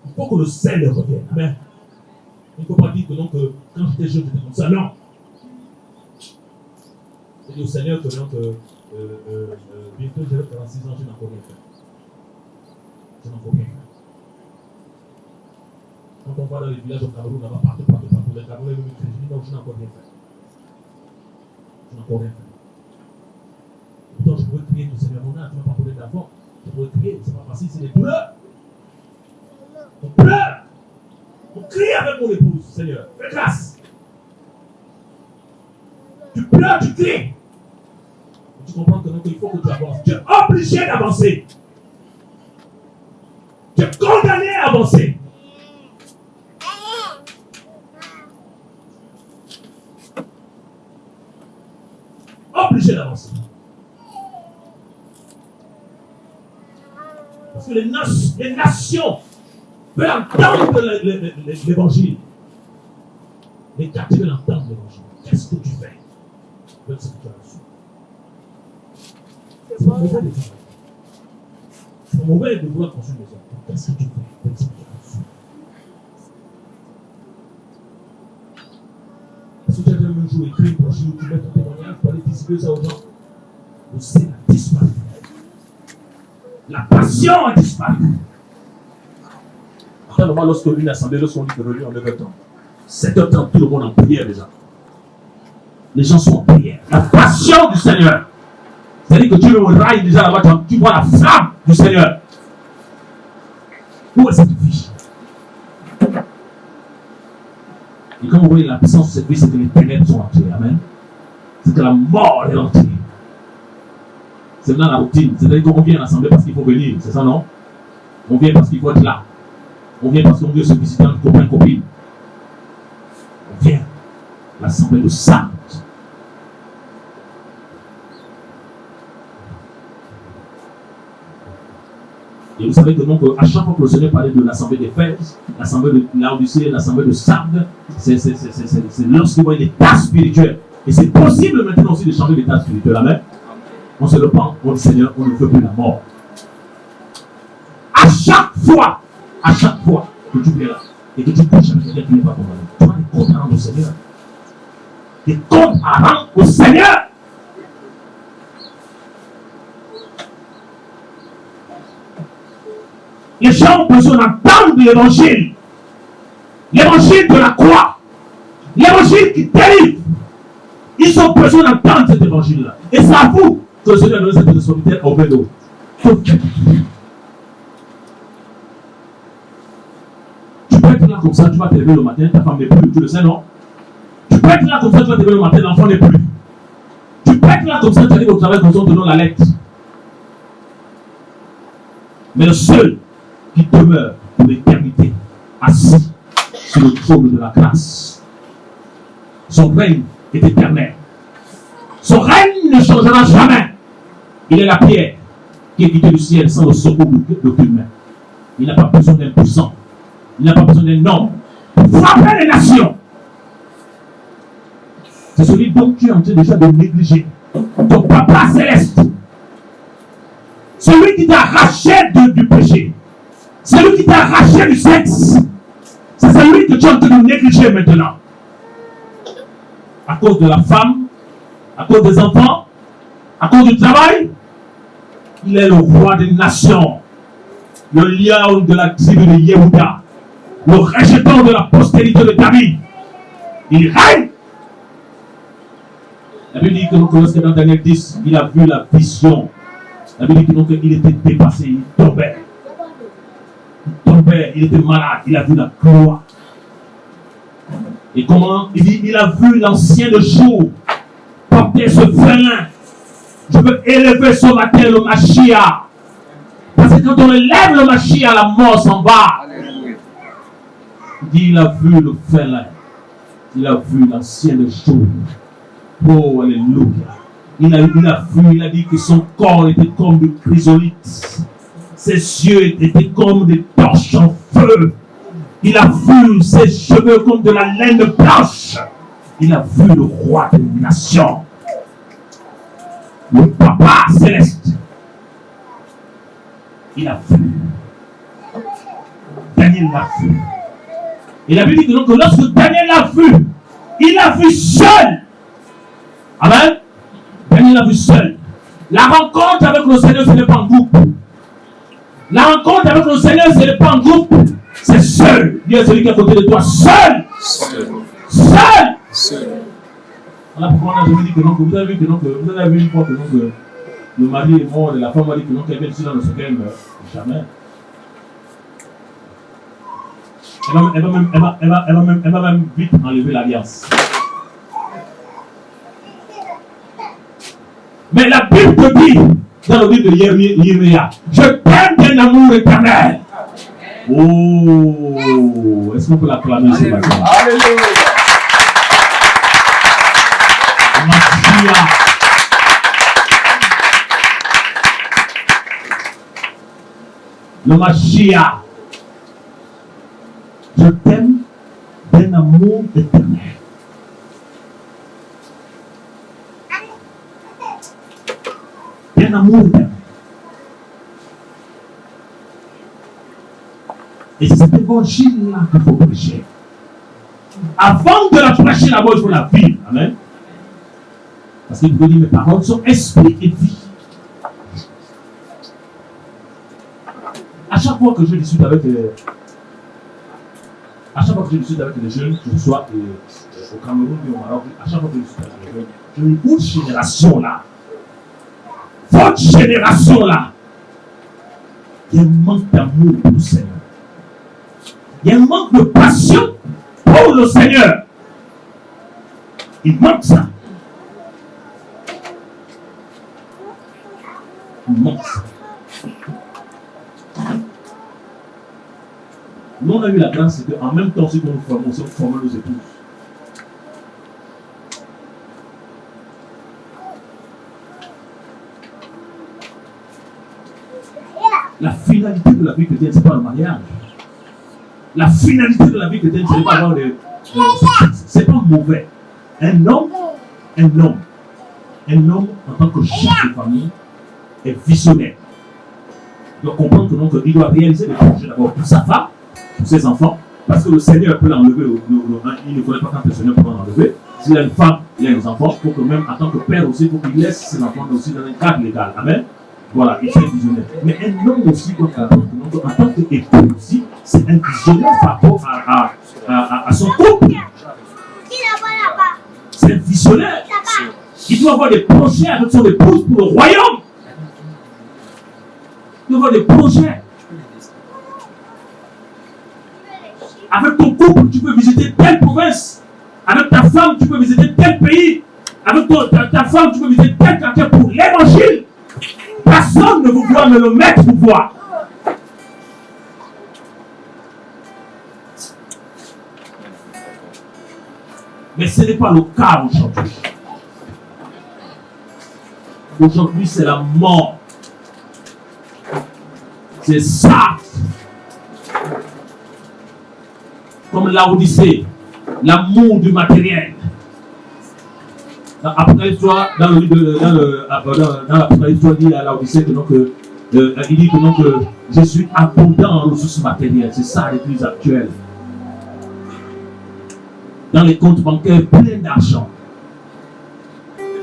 Il faut que le sel revienne. Amen. Il ne faut pas dire que, donc, quand j'étais jeune, j'étais comme ça. Non. Je dis au Seigneur que donc, bientôt j'ai 46 ans, je n'ai encore rien fait. Je n'ai encore rien fait. Quand on va dans les villages au Cameroun, là-bas, partout, les Camerounais me crient, je dis non, je n'ai encore rien fait. Je n'ai encore rien fait. Pourtant, je pourrais crier, Seigneur, mon âme, tu ne m'as pas donné d'avant. Je pourrais crier, c'est pas facile, c'est des douleurs. On pleure. On crie avec mon épouse, Seigneur. Fais grâce. Tu pleures, tu cries. Et tu comprends que donc, il faut que tu avances. Tu es obligé d'avancer. Tu es condamné à avancer. Obligé d'avancer. Parce que les nations veulent entendre l'évangile. Les quartiers veulent entendre l'évangile. Qu'est-ce que tu fais avec ce que tu as reçu? C'est pas mauvais de faire. C'est pas mauvais de vouloir construire des enfants. Qu'est-ce que tu fais avec ce que tu as reçu? Est-ce que tu as déjà un jour écrit une brochure où tu mets ton témoignage pour aller distribuer ça aux gens? Le ciel a disparu. La passion a disparu. Normalement, lorsqu'une assemblée, lorsqu'on dit de revenir en 9h30, 7h30, tout le monde en prière déjà. Les gens sont en prière. La passion du Seigneur. C'est-à-dire que Dieu le raille déjà là-bas, tu vois la flamme du Seigneur. Où est cette vie? Et comme vous voyez la puissance de cette vie, c'est que les ténèbres sont entrées. Amen. C'est que la mort est entrée. C'est dans la routine. C'est-à-dire qu'on vient à l'assemblée parce qu'il faut venir. C'est ça, non? On vient parce qu'il faut être là. On vient parce qu'on veut se visiter entre copains, copines. On vient à l'assemblée de saints. Et vous savez que donc, à chaque fois que le Seigneur parlait de l'assemblée d'Éphèse, l'assemblée de Laodicée, l'assemblée de Sardes, c'est lorsqu'il voit l'état spirituel. Et c'est possible maintenant aussi de changer l'état spirituel. Amen. On se le prend, on dit Seigneur, on ne veut plus la mort. À chaque fois que tu es là et que tu bouges avec quelqu'un qui n'est pas ton mari, tu as des comptes à rendre au Seigneur. Des comptes à rendre au Seigneur. Les gens ont besoin d'entendre l'évangile. L'évangile de la croix. L'évangile qui délivre. Ils ont besoin d'entendre cet évangile-là. Et c'est à vous que le Seigneur a donné cette responsabilité au vélo. Tu peux être là comme ça, tu vas te lever le matin, ta femme n'est plus, tu le sais, non? Tu peux être là comme ça, tu vas te lever le matin, l'enfant n'est plus. Tu peux être lettre là comme ça, tu arrives au travail comme ça, on te donne la lettre. Mais le seul qui demeure pour l'éternité, assis sur le trône de la grâce, son règne est éternel. Son règne ne changera jamais. Il est la pierre qui est quittée du ciel sans le secours d'aucune main. Il n'a pas besoin d'un puissant. Il n'a pas besoin d'un homme pour frapper les nations. C'est celui dont tu es en train déjà de négliger. Ton papa céleste. Celui qui t'a arraché du péché. Celui qui t'a arraché du sexe. C'est celui que tu es en train de négliger maintenant. À cause de la femme, à cause des enfants, à cause du travail, il est le roi des nations, le lion de la tribu de Yehuda, le rejeton de la postérité de David. Il règne. La Bible dit que lorsque dans Daniel 10, il a vu la vision. La Bible dit qu'il était dépassé, il tombait. Il tombait, il était malade, il a vu la gloire. Et comment il dit, il a vu l'ancien de jour porter ce félin. Je veux élever ce matin le Mashiach. Parce que quand on élève le Mashiach, la mort s'en va. Il dit, il a vu le félin. Il a vu l'ancien de jour. Oh, alléluia. Il a vu, il a dit que son corps était comme de chrysolite. Ses yeux étaient comme des torches en feu. Il a vu ses cheveux comme de la laine blanche. Il a vu le roi des nations. Le papa céleste. Il a vu. Daniel l'a vu. Et la Bible dit que lorsque Daniel l'a vu, il l'a vu seul. Amen. Daniel l'a vu seul. La rencontre avec le Seigneur, ce n'est pas en groupe. La rencontre avec le Seigneur, ce n'est pas en groupe. C'est seul. Dis à celui qui est à côté de toi, seul. Seul. Voilà pourquoi on a jamais dit que non, que vous avez vu que non, que vous avez vu une fois que non, que le mari est mort et la femme a dit que non, qu'elle vient ici dans le secret, meurt. Jamais. Elle va même vite enlever l'alliance. Mais la Bible te dit, dans le livre de Jérémie, je t'aime d'un amour éternel. Oh, est-ce qu'on peut l'acclamer ce matin? Alléluia. Le Mashiach. Je t'aime d'un amour éternel. D'un amour éternel. Et c'est cet évangile-là qu'il faut prêcher. Avant de la prêcher d'abord, il faut la vivre. Amen. Parce qu'il faut dire, mes paroles sont esprit et vie. À chaque fois que je discute avec les jeunes, que ce soit au Cameroun ou au Maroc, à chaque fois que je discute avec les jeunes, je dis, votre génération-là, il y a un manque d'amour pour le Seigneur. Il y a un manque de passion pour le Seigneur. Il manque ça. Il manque ça. Nous, on a eu la grâce, c'est qu'en même temps, ce que nous formons, c'est former nos épouses. La finalité de la vie chrétienne, ce n'est pas le mariage. La finalité de la vie chrétienne, ce n'est pas avoir des. C'est pas mauvais. Un homme, en tant que chef de famille, est visionnaire. Il doit comprendre que donc, il doit réaliser des projets d'abord pour sa femme, pour ses enfants, parce que le Seigneur peut l'enlever. Il ne connaît pas quand le Seigneur peut l'enlever. S'il a une femme, il a des enfants, il faut que même en tant que père aussi, il faut qu'il laisse ses enfants aussi dans un cadre légal. Amen. Voilà, il fait visionnaire. Mais un homme aussi, en tant qu'époux aussi, c'est un visionnaire par rapport à son couple. C'est un visionnaire. Il doit avoir des projets avec son épouse pour le royaume. Il doit avoir des projets. Avec ton couple, tu peux visiter telle province. Avec ta femme, tu peux visiter tel pays. Avec ta femme, tu peux viser tel quartier pour l'évangile. Personne ne vous voit, mais le maître vous voit. Mais ce n'est pas le cas aujourd'hui. Aujourd'hui, c'est la mort. C'est ça. Comme l'Odyssée, l'amour du matériel. Dans l'Apocalypse, dans l'Apocalypse, il dit à l'Odyssée que donc, il dit que donc, je suis abondant en ressources matérielles. C'est ça l'église actuelle. Dans les comptes bancaires, plein d'argent.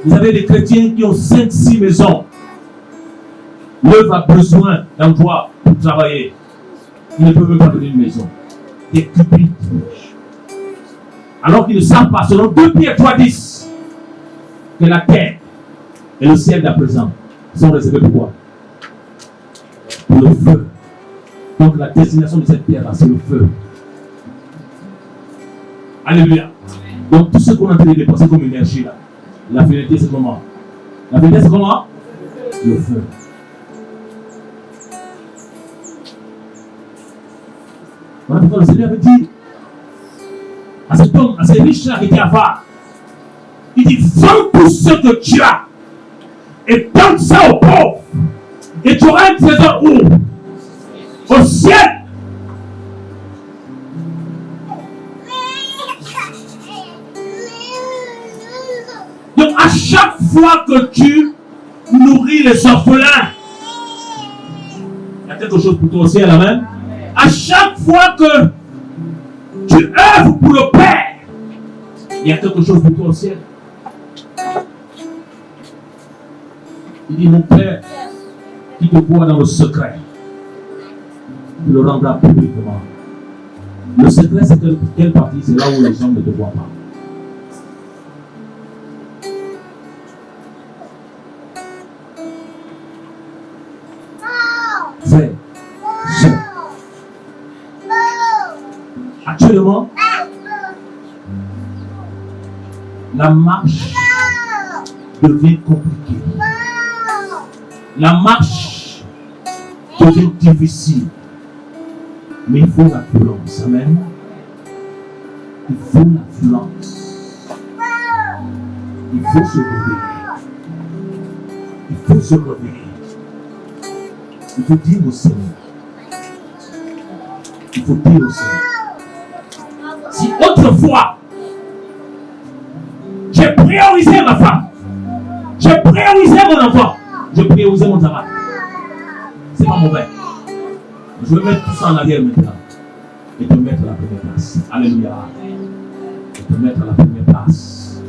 Vous avez des chrétiens qui ont 5-6 maisons. L'œuvre a besoin d'emploi pour travailler. Ils ne peuvent même pas donner une maison. Des cupides. Alors qu'ils ne savent pas, selon 2 Pierre 3:10, que la terre et le ciel d'à présent sont réservés pour quoi? Pour le feu. Donc la destination de cette terre-là, c'est le feu. Alléluia. Donc tout ce qu'on a en train de dépenser comme énergie là, la finalité c'est comment? La finalité c'est comment? Le feu. Voilà pourquoi le Seigneur avait dit à cet homme, à ces riches-là qui étaient avares, il dit, vends tout ce que tu as et donne ça aux pauvres. Et tu auras un trésor où? Au ciel. Donc à chaque fois que tu nourris les orphelins, il y a quelque chose pour toi au ciel, amen. À chaque fois que tu œuvres pour le Père, il y a quelque chose pour toi au ciel. Il dit, mon Père, qui te voit dans le secret, tu le rendras publiquement. Le secret, c'est quelle partie? C'est là où les gens ne te voient pas. Frère, soeur, actuellement, la marche devient compliquée. La marche devient difficile. Mais il faut la violence. Amen. Il faut la violence. Il faut se réveiller. Il faut se réveiller. Il faut dire au Seigneur. Il faut dire au Seigneur. Si autrefois, j'ai priorisé ma femme, j'ai priorisé mon enfant, j'ai priorisé mon travail, c'est pas mauvais. Je vais mettre tout ça en arrière maintenant et te mettre à la première place. Alléluia. Et te mettre à la première place.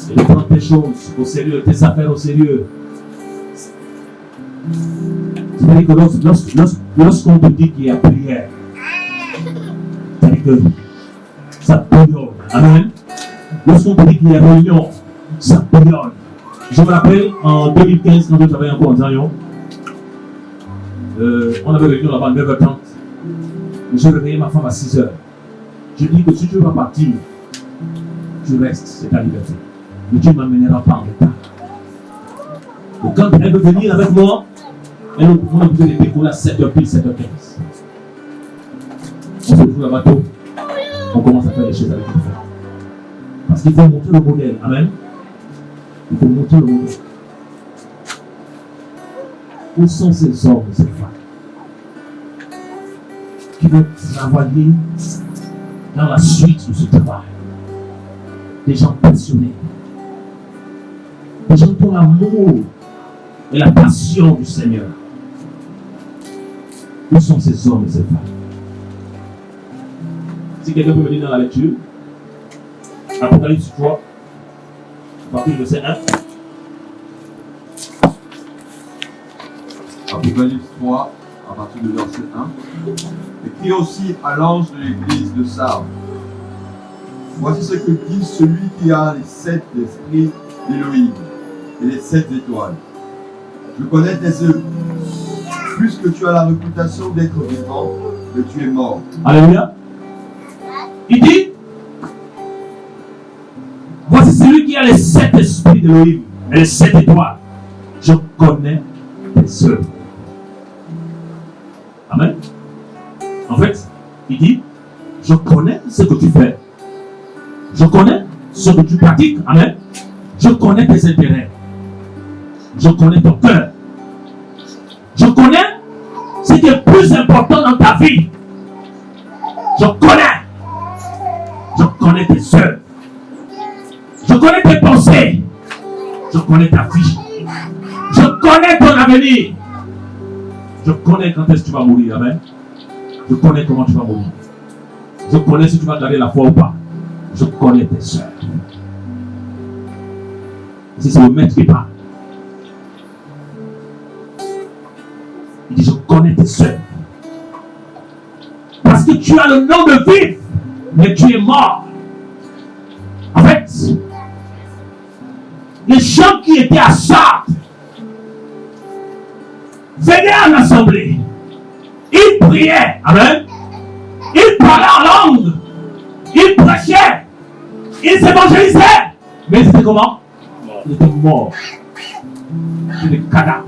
Et de prendre tes choses au sérieux, tes affaires au sérieux. C'est-à-dire que lorsqu'on te dit qu'il y a prière, c'est-à-dire que ça bouillonne. Amen. Lorsqu'on te dit qu'il y a réunion, ça bouillonne. Je me rappelle en 2015, quand je travaillais encore en Zion, on avait réunion là-bas à 9h30. J'ai réveillé ma femme à 6h. Je dis que si tu veux partir, tu restes, c'est ta liberté. Mais tu ne m'amèneras pas en retard. Et quand elle veut venir avec moi, on a besoin de décoller à 7h pile, 7h15. On se retrouve là-bas tôt. On commence à faire les choses avec les frères. Parce qu'il faut montrer le modèle. Amen. Il faut montrer le modèle. Où sont ces hommes et ces femmes qui vont travailler dans la suite de ce travail? Des gens passionnés. Des gens qui ont l'amour et la passion du Seigneur. Où sont ces hommes et ces femmes? Si quelqu'un peut venir dans la lecture, Apocalypse 3, à partir du verset 1. Apocalypse 3, à partir du verset 1. Écrit aussi à l'ange de l'église de Sardes. Voici ce que dit celui qui a les 7 esprits d'Élohim et les 7 étoiles. Je connais tes œuvres. Puisque tu as la réputation d'être vivant, que tu es mort. Alléluia. Il dit, voici celui qui y a les 7 esprits d'Élohim et les 7 étoiles, je connais tes œuvres. Amen. En fait, il dit, je connais ce que tu fais. Je connais ce que tu pratiques. Amen. Je connais tes intérêts. Je connais ton cœur. Je connais ce qui est plus important dans ta vie. Je connais. Je connais tes œuvres. Je connais tes pensées. Je connais ta vie. Je connais ton avenir. Je connais quand est-ce que tu vas mourir. Amen. Je connais comment tu vas mourir. Je connais si tu vas garder la foi ou pas. Je connais tes œuvres. Si c'est le maître qui parle. Il dit, je connais tes œuvres. Parce que tu as le nom de vivre, mais tu es mort. En fait, les gens qui étaient à Sardes venaient à l'assemblée. Ils priaient. Amen. Ils parlaient en langue. Ils prêchaient. Ils évangélisaient. Mais ils étaient comment? Ils étaient morts. C'était des cadavres.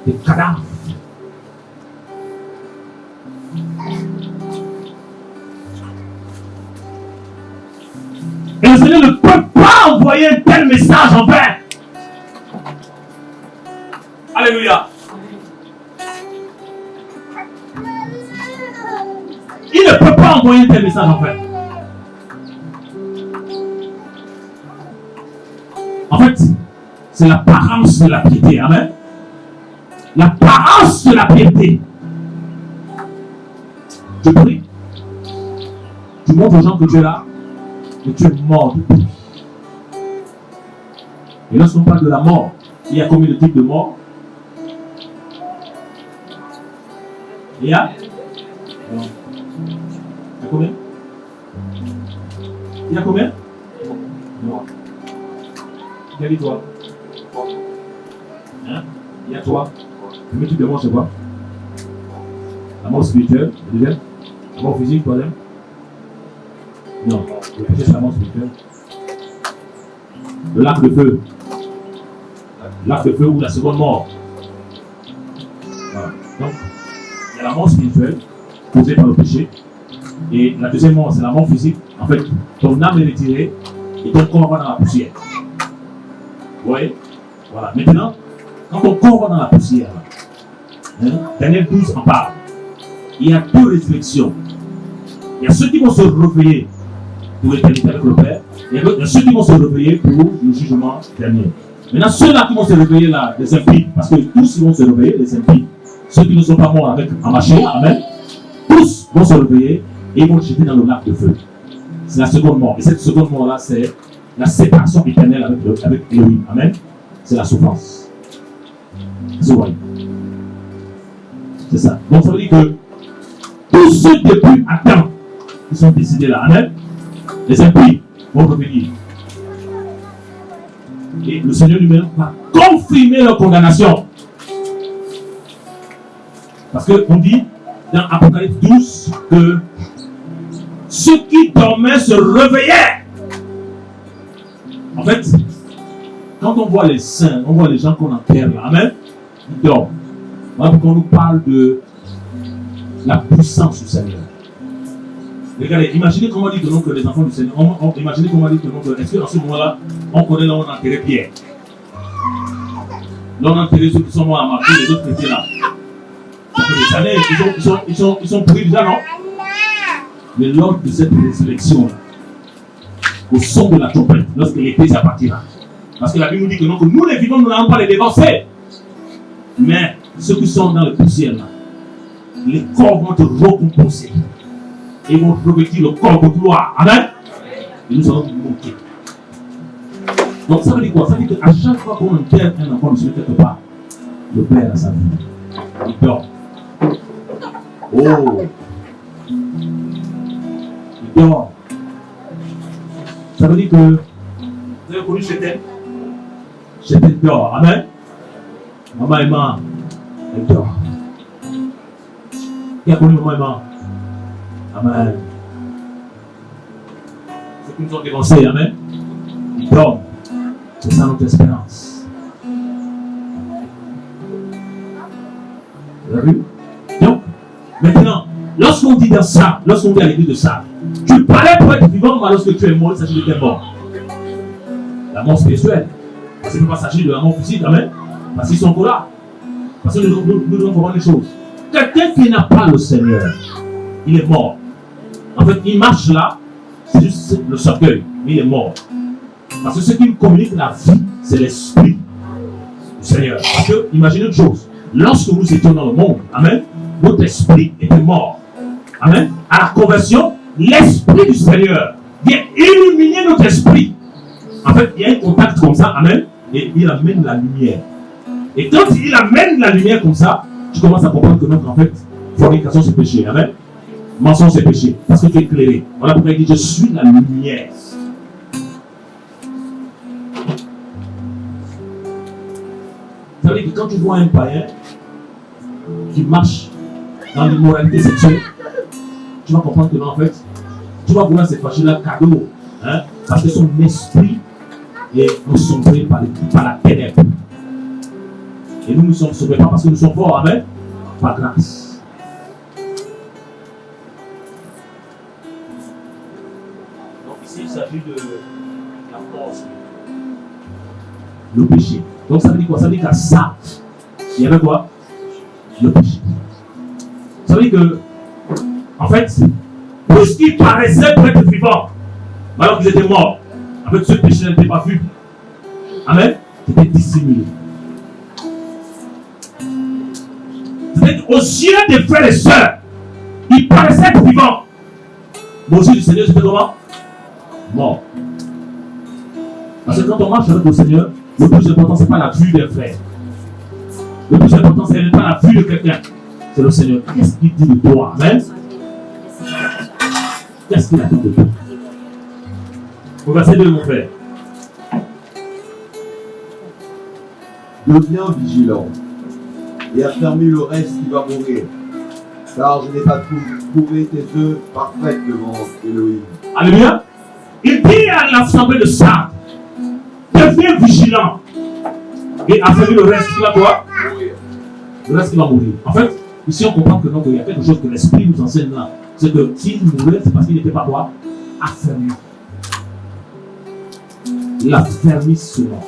Des cadavres. Et le Seigneur ne peut pas envoyer un tel message en vain. Alléluia. Il ne peut pas envoyer un tel message en vain. En fait, c'est l'apparence de la piété. Amen. L'apparence de la piété. Je prie. Tu montres aux gens que tu es là, et tu es mort depuis. Et lorsqu'on parle de la mort, il y a combien de types de mort? Il y a? Non. Il y a combien? Il y a combien? Non. Quel est toi? Hein? Il y a toi? Combien de types de mort c'est quoi? La mort spirituelle, le deuxième? La mort physique, troisième? Non, le péché c'est la mort spirituelle. Le lac de feu. Lac de feu ou la seconde mort. Voilà. Donc, il y a la mort spirituelle causée par le péché. Et la deuxième mort, c'est la mort physique. En fait, ton âme est retirée et ton corps va dans la poussière. Vous voyez? Voilà. Maintenant, quand ton corps va dans la poussière, hein, Daniel 12 en parle. Il y a 2 résurrections. Il y a ceux qui vont se réveiller pour l'éternité avec le Père. Il y a ceux qui vont se réveiller pour le jugement dernier. Maintenant, ceux-là qui vont se réveiller là, les impies, parce que tous ils vont se réveiller, les impies, ceux qui ne sont pas morts avec en marché, amen, tous vont se réveiller et ils vont jeter dans le lac de feu. C'est la seconde mort. Et cette seconde mort-là, c'est la séparation éternelle avec Elohim. Amen. C'est la souffrance. C'est vrai. C'est ça. Donc ça veut dire que tous ceux depuis Adam, qui sont décédés là, amen, les impies vont revenir. Et le Seigneur lui-même va confirmer leur condamnation. Parce qu'on dit dans Apocalypse 12 que ceux qui dormaient se réveillaient. En fait, quand on voit les saints, on voit les gens qu'on enterre là, amen, ils dorment. Voilà pourquoi on nous parle de la puissance du Seigneur. Regardez, imaginez comment dit que non que les enfants du Seigneur, imaginez comment dit que non que, est-ce qu'en ce moment-là, on connaît là où on a enterré Pierre. Là on a enterré ceux qui sont morts à Marseille, les autres chrétiens là. Ça fait des années, ils sont pourris déjà, non? Mais lors de cette résurrection, au son de la trompette, lorsque l'Église partira. Parce que la Bible nous dit que non, que nous les vivants, nous n'allons pas les dévancer. Mais ceux qui sont dans le poussière là, les corps vont te recomposer. Et vont revêtir le corps de gloire. Amen. Et nous allons monter. Donc ça veut dire quoi? Ça veut dire qu'à chaque fois qu'on enterre un enfant de Dieu quelque part, le Père a sa vie. Il dort. Oh. Il dort. Ça veut dire que vous avez connu Chéten? Chéten dort. Amen. Maman Emma, elle dort. Qui a connu Maman Emma? Amen. Ceux qui nous ont dévancés, amen. Ils dorment. C'est ça notre espérance. Vous avez vu? Donc, maintenant, lorsqu'on dit dans ça, lorsqu'on dit à l'église de ça, tu parlais pour être vivant, mais lorsque tu es mort, il s'agit de tes morts. La mort spirituelle. Parce qu'il ne peut pas s'agir de la mort physique, amen. Parce qu'ils sont encore là. Parce que nous devons comprendre les choses. Quelqu'un qui n'a pas le Seigneur, il est mort. En fait, il marche là, c'est juste le cercueil, mais il est mort. Parce que ce qui communique la vie, c'est l'esprit du Seigneur. Parce que, imaginez une chose, lorsque nous étions dans le monde, amen, notre esprit était mort. Amen. À la conversion, l'esprit du Seigneur vient illuminer notre esprit. En fait, il y a un contact comme ça, amen, et il amène la lumière. Et quand il amène la lumière comme ça, tu commences à comprendre que notre, en fait, fornication c'est péché, amen. Mensonge c'est péché, parce que tu es éclairé. Voilà pourquoi il dit, je suis la lumière. Ça veut dire que quand tu vois un païen qui marche dans l'immoralité sexuelle, tu vas comprendre que non, en fait, tu vas vouloir cette machine-là cadeau, hein, parce que son esprit est sombré par la ténèbre. Et nous sommes sauvés pas parce que nous sommes forts, amen, par grâce. Donc ici, il s'agit de la force, le péché. Donc ça veut dire quoi? Ça veut dire qu'à ça, il y avait quoi? Le péché. Ça veut dire que, en fait, puisqu'ils paraissaient pour être vivants, alors qu'ils étaient morts, en fait, ce péché n'était pas vu. Amen. C'était dissimulé. C'est-à-dire qu'aux yeux des frères et sœurs, ils paraissaient être vivants. Mais aux yeux du Seigneur, c'était comment? Mort. Parce que quand on marche avec le Seigneur, le plus important, ce n'est pas la vue des frères. Le plus important, ce n'est pas la vue de quelqu'un. C'est le Seigneur. Qu'est-ce qu'il dit de toi? Amen. Qu'est-ce qu'il a dit de toi? Au verset 2, mon frère. Deviens vigilant et affermis le reste qui va mourir, car je n'ai pas trouvé tes œuvres parfaites devant Elohim. Alléluia. Il dit à l'assemblée de Sardes, deviens vigilant et affermis le reste qui va quoi? Le reste qui va mourir. En fait, ici on comprend que non, il y a quelque chose que l'Esprit nous enseigne là. C'est que s'il mourait, c'est parce qu'il n'était pas quoi? Affermi. L'affermissement,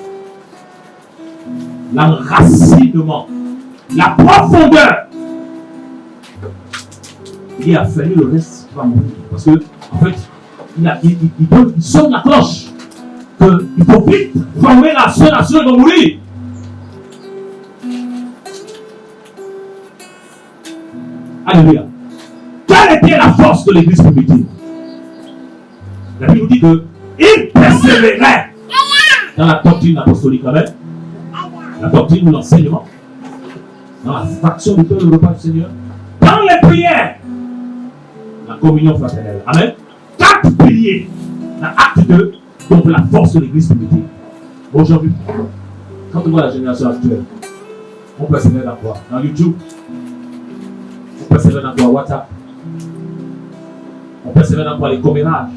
l'enracinement, la profondeur. Il a fallu le reste qui va mourir. Parce que, en fait, il sonne la cloche. Il faut vite former la seule nation qui va mourir. Alléluia. Quelle était la force de l'église primitive? La Bible nous dit qu'il persévérait dans la doctrine apostolique, amen. La doctrine ou l'enseignement, dans la fraction du pain et le repas du Seigneur, dans les prières, la communion fraternelle, amen. 4 piliers dans Acte 2, donc la force de l'église primitive. Aujourd'hui, quand on voit la génération actuelle, on persévère dans quoi? Dans YouTube, on persévère dans quoi? WhatsApp, on persévère dans quoi? Les commérages.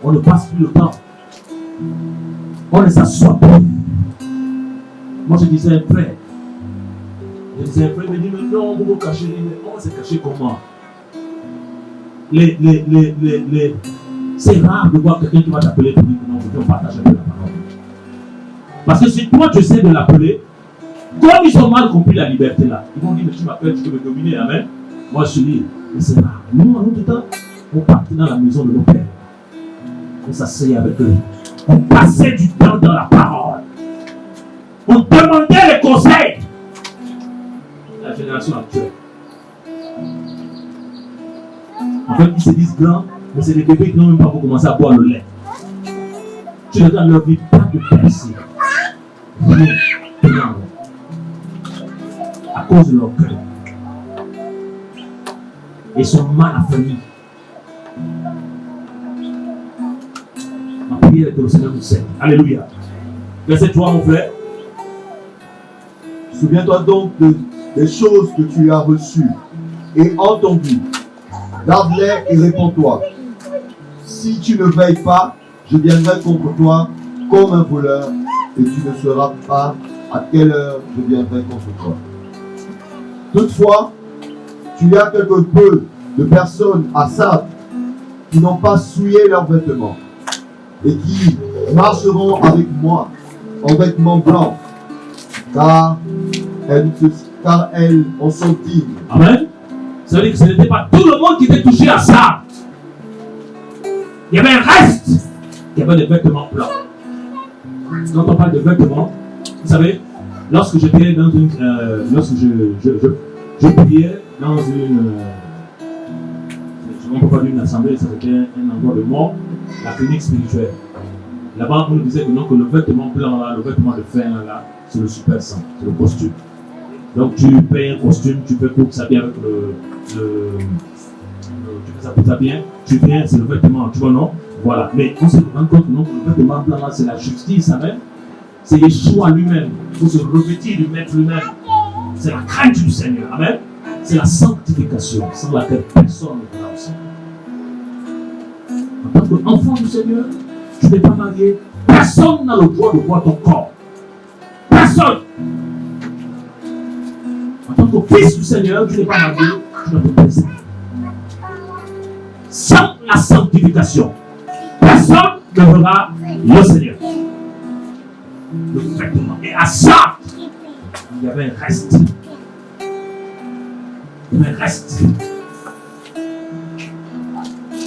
On ne passe plus le temps. On ne s'assoit plus. Moi je disais un frère. Il me dit, mais non, vous vous cachez. On va se cacher comment? C'est rare de voir quelqu'un qui va t'appeler pour dire que non, on partage un peu la parole. Parce que si toi tu essaies de l'appeler, comme ils ont mal compris la liberté là, ils vont dire, mais tu m'appelles, tu peux me dominer, amen. Moi je suis libre. Mais c'est rare. Nous, en tout temps, on partait dans la maison de nos pères. On s'asseyait avec eux. On passait du temps dans la parole. On demandait les conseils. La génération actuelle. En fait, ils se disent grands, mais c'est des bébés qui n'ont même pas pour commencer à boire le lait. Tu regardes leur vie, pas de percée. Rien. À cause de leur cœur. Ils sont mal affermis. Ma prière est que le Seigneur nous sert. Alléluia. Verset 3, mon frère. Souviens-toi donc des choses que tu as reçues et entendues. Garde-les et réponds-toi. si tu ne veilles pas, je viendrai contre toi comme un voleur, et tu ne sauras pas à quelle heure je viendrai contre toi. Toutefois, tu y a quelque peu de personnes à Sardes qui n'ont pas souillé leurs vêtements et qui marcheront avec moi en vêtements blancs, car elles en sont dignes. Amen. Ça veut dire que ce n'était pas tout le monde qui était touché à ça. Il y avait un reste qui avait des vêtements blancs. Quand on parle de vêtements, vous savez, lorsque j'étais dans une. Lorsque je priais dans une. Je ne peux pas dire une assemblée, ça c'était un endroit de mort, la clinique spirituelle. Là-bas, on nous disait que, non, que le vêtement blanc, là, le vêtement de fer, là, c'est le super sang, c'est le costume. Donc tu payes un costume, tu peux couper ça bien avec tu fais ça pour ça bien, tu viens, c'est le vêtement, tu vois, non? Voilà. Mais on se rend compte non, que le vêtement blanc, là, c'est la justice, amen. C'est Yeshua lui-même. Il faut se revêtir du maître lui-même. C'est la crainte du Seigneur, amen. C'est la sanctification, sans laquelle personne ne verra au Seigneur. En tant qu'enfant du Seigneur, tu n'es pas marié. Personne n'a le droit de voir ton corps. Personne. En tant que fils du Seigneur, tu n'es pas marié, tu ne peux pas essayer. Sans la sanctification, personne ne verra le Seigneur. Le vêtement. Et à ça, il y avait un reste. Il y avait un reste.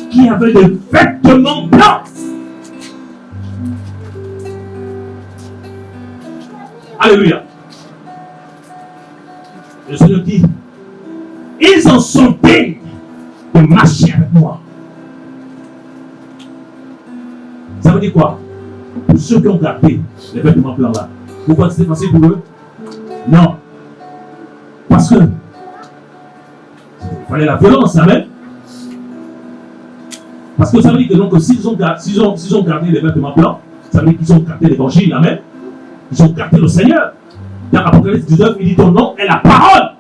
Qui avait des vêtements blancs. Alléluia. Le Seigneur dit, ils en sont dignes de marcher avec moi. Ça veut dire quoi? Pour ceux qui ont gardé les vêtements blancs là, pourquoi c'était facile pour eux? Non. Parce que il fallait la violence, amen. Parce que ça veut dire que donc, s'ils ont gardé les vêtements blancs, ça veut dire qu'ils ont gardé l'évangile, amen. Ils ont gardé le Seigneur. Dans Apocalypse 19, il dit ton nom est la parole.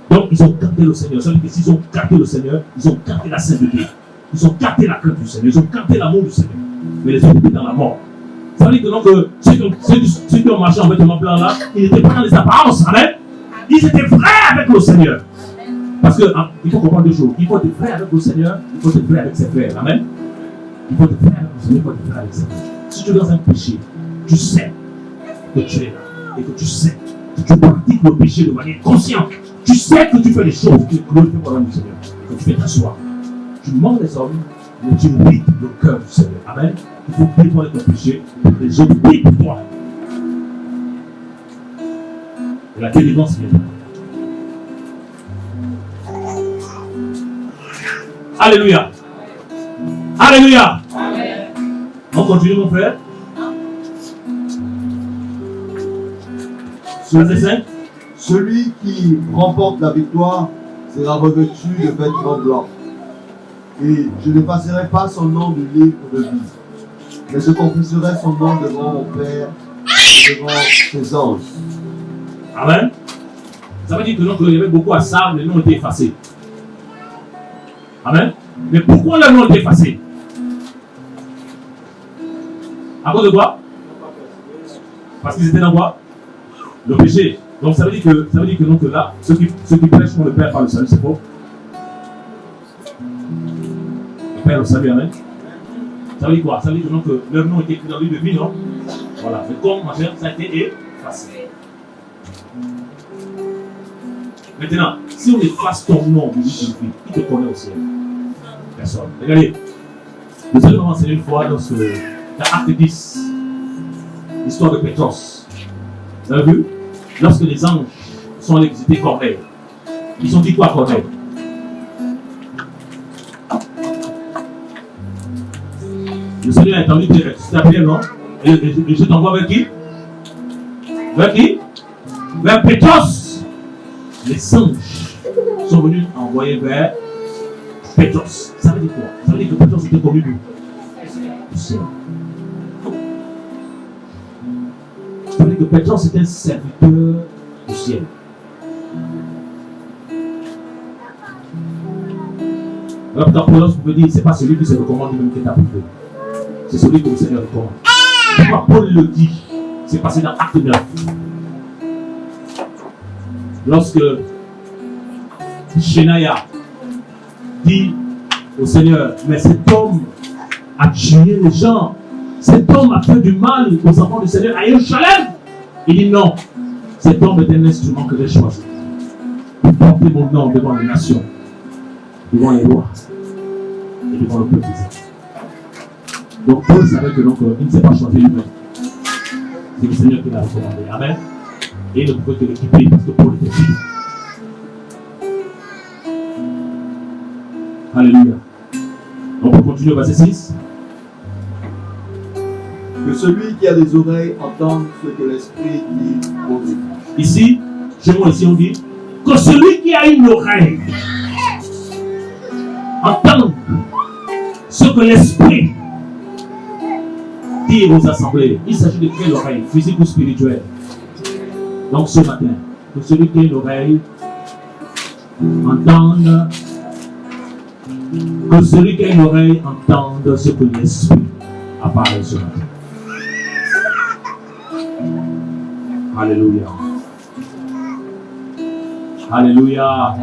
Donc ils ont gardé le Seigneur. Ça veut dire que s'ils ont gardé le Seigneur, ils ont gardé la sainteté. Ils ont gardé la crainte du Seigneur. Ils ont gardé l'amour du Seigneur. Mais les autres étaient dans la mort. Ça veut dire que donc, ceux qui ont marché en vêtements blancs là, ils n'étaient pas dans les apparences, amen. Ils étaient vrais avec le Seigneur. Parce qu'il faut comprendre deux choses. Il faut être vrai avec le Seigneur, il faut être vrai avec ses frères. Amen. Il faut être vrai avec le Seigneur, il faut être vrai avec ses frères. Si tu es dans un péché, tu sais que tu es là et que tu sais que tu pratiques le péché de manière consciente. Tu sais que tu fais des choses qui glorifient pour l'âme du Seigneur. Que tu fais t'asseoir. Tu mens les hommes, mais tu brides le cœur du Seigneur. Amen. Il faut dévoiler ton péché pour que les autres brillent pour toi. Et la délivrance vient. Alléluia. Alléluia. Amen. On continue, mon frère. Verset 5. Celui qui remporte la victoire sera revêtu de vêtements blancs. Et je n'effacerai pas son nom du livre de vie, mais je confesserai son nom devant mon Père et devant ses anges. Amen. Ça veut dire que donc, il y avait beaucoup à ça, les noms étaient effacés. Amen. Mais pourquoi les noms étaient effacés? À cause de quoi? Parce qu'ils étaient dans quoi? Le péché. Donc ça veut dire que donc là, ceux qui prêchent pour le Père par le salut, c'est faux. Le Père le salut, amen. Ça veut dire quoi? Ça veut dire que donc leur nom était écrit dans le livre de vie, non? Voilà. Mais comme ma chère, ça a été effacé. Maintenant, si on efface ton nom du livre de vie, qui te connaît au ciel? Personne. Regardez. Le Seigneur m'a enseigné une fois lorsque dans Acte 10, l'histoire de Pétros. Vous avez vu? Lorsque les anges sont allés visiter Corneille, ils ont dit quoi à Corneille? Le Seigneur a entendu dire, c'est à Pierre, non? Et je t'envoie vers qui? Vers qui? Vers Pétros. Les anges sont venus envoyer vers Pétros. Ça veut dire quoi? Ça veut dire que Pétros était connu du ciel. Ça veut dire que Pétros était un serviteur du ciel. Dans Apollos pouvait dire, c'est pas celui qui se recommande lui-même qui est approuvé. C'est celui que le Seigneur recommande. Pourquoi Paul le dit? C'est passé dans Acte 9. Lorsque Shemaya dit au Seigneur, mais cet homme a tué les gens, cet homme a fait du mal aux enfants du Seigneur à Jérusalem. Il dit non, cet homme est un instrument que j'ai choisi pour porter mon nom devant les nations, devant les rois et devant le peuple. Donc Paul savait que donc, il ne s'est pas choisi lui-même. C'est le Seigneur qui l'a recommandé. Amen. Et il ne pouvait que l'équiper parce que Paul était fille. Alléluia. On peut continuer au verset 6. Que celui qui a des oreilles entende ce que l'Esprit dit aux Églises. Ici, chez moi ici on dit que celui qui a une oreille entende ce que l'Esprit dit aux assemblées. Il s'agit de quelle oreille, physique ou spirituelle? Donc ce matin, que celui qui a une oreille entende, que celui qui a une oreille entende ce que l'Esprit apparaît ce matin. Alléluia. Alléluia.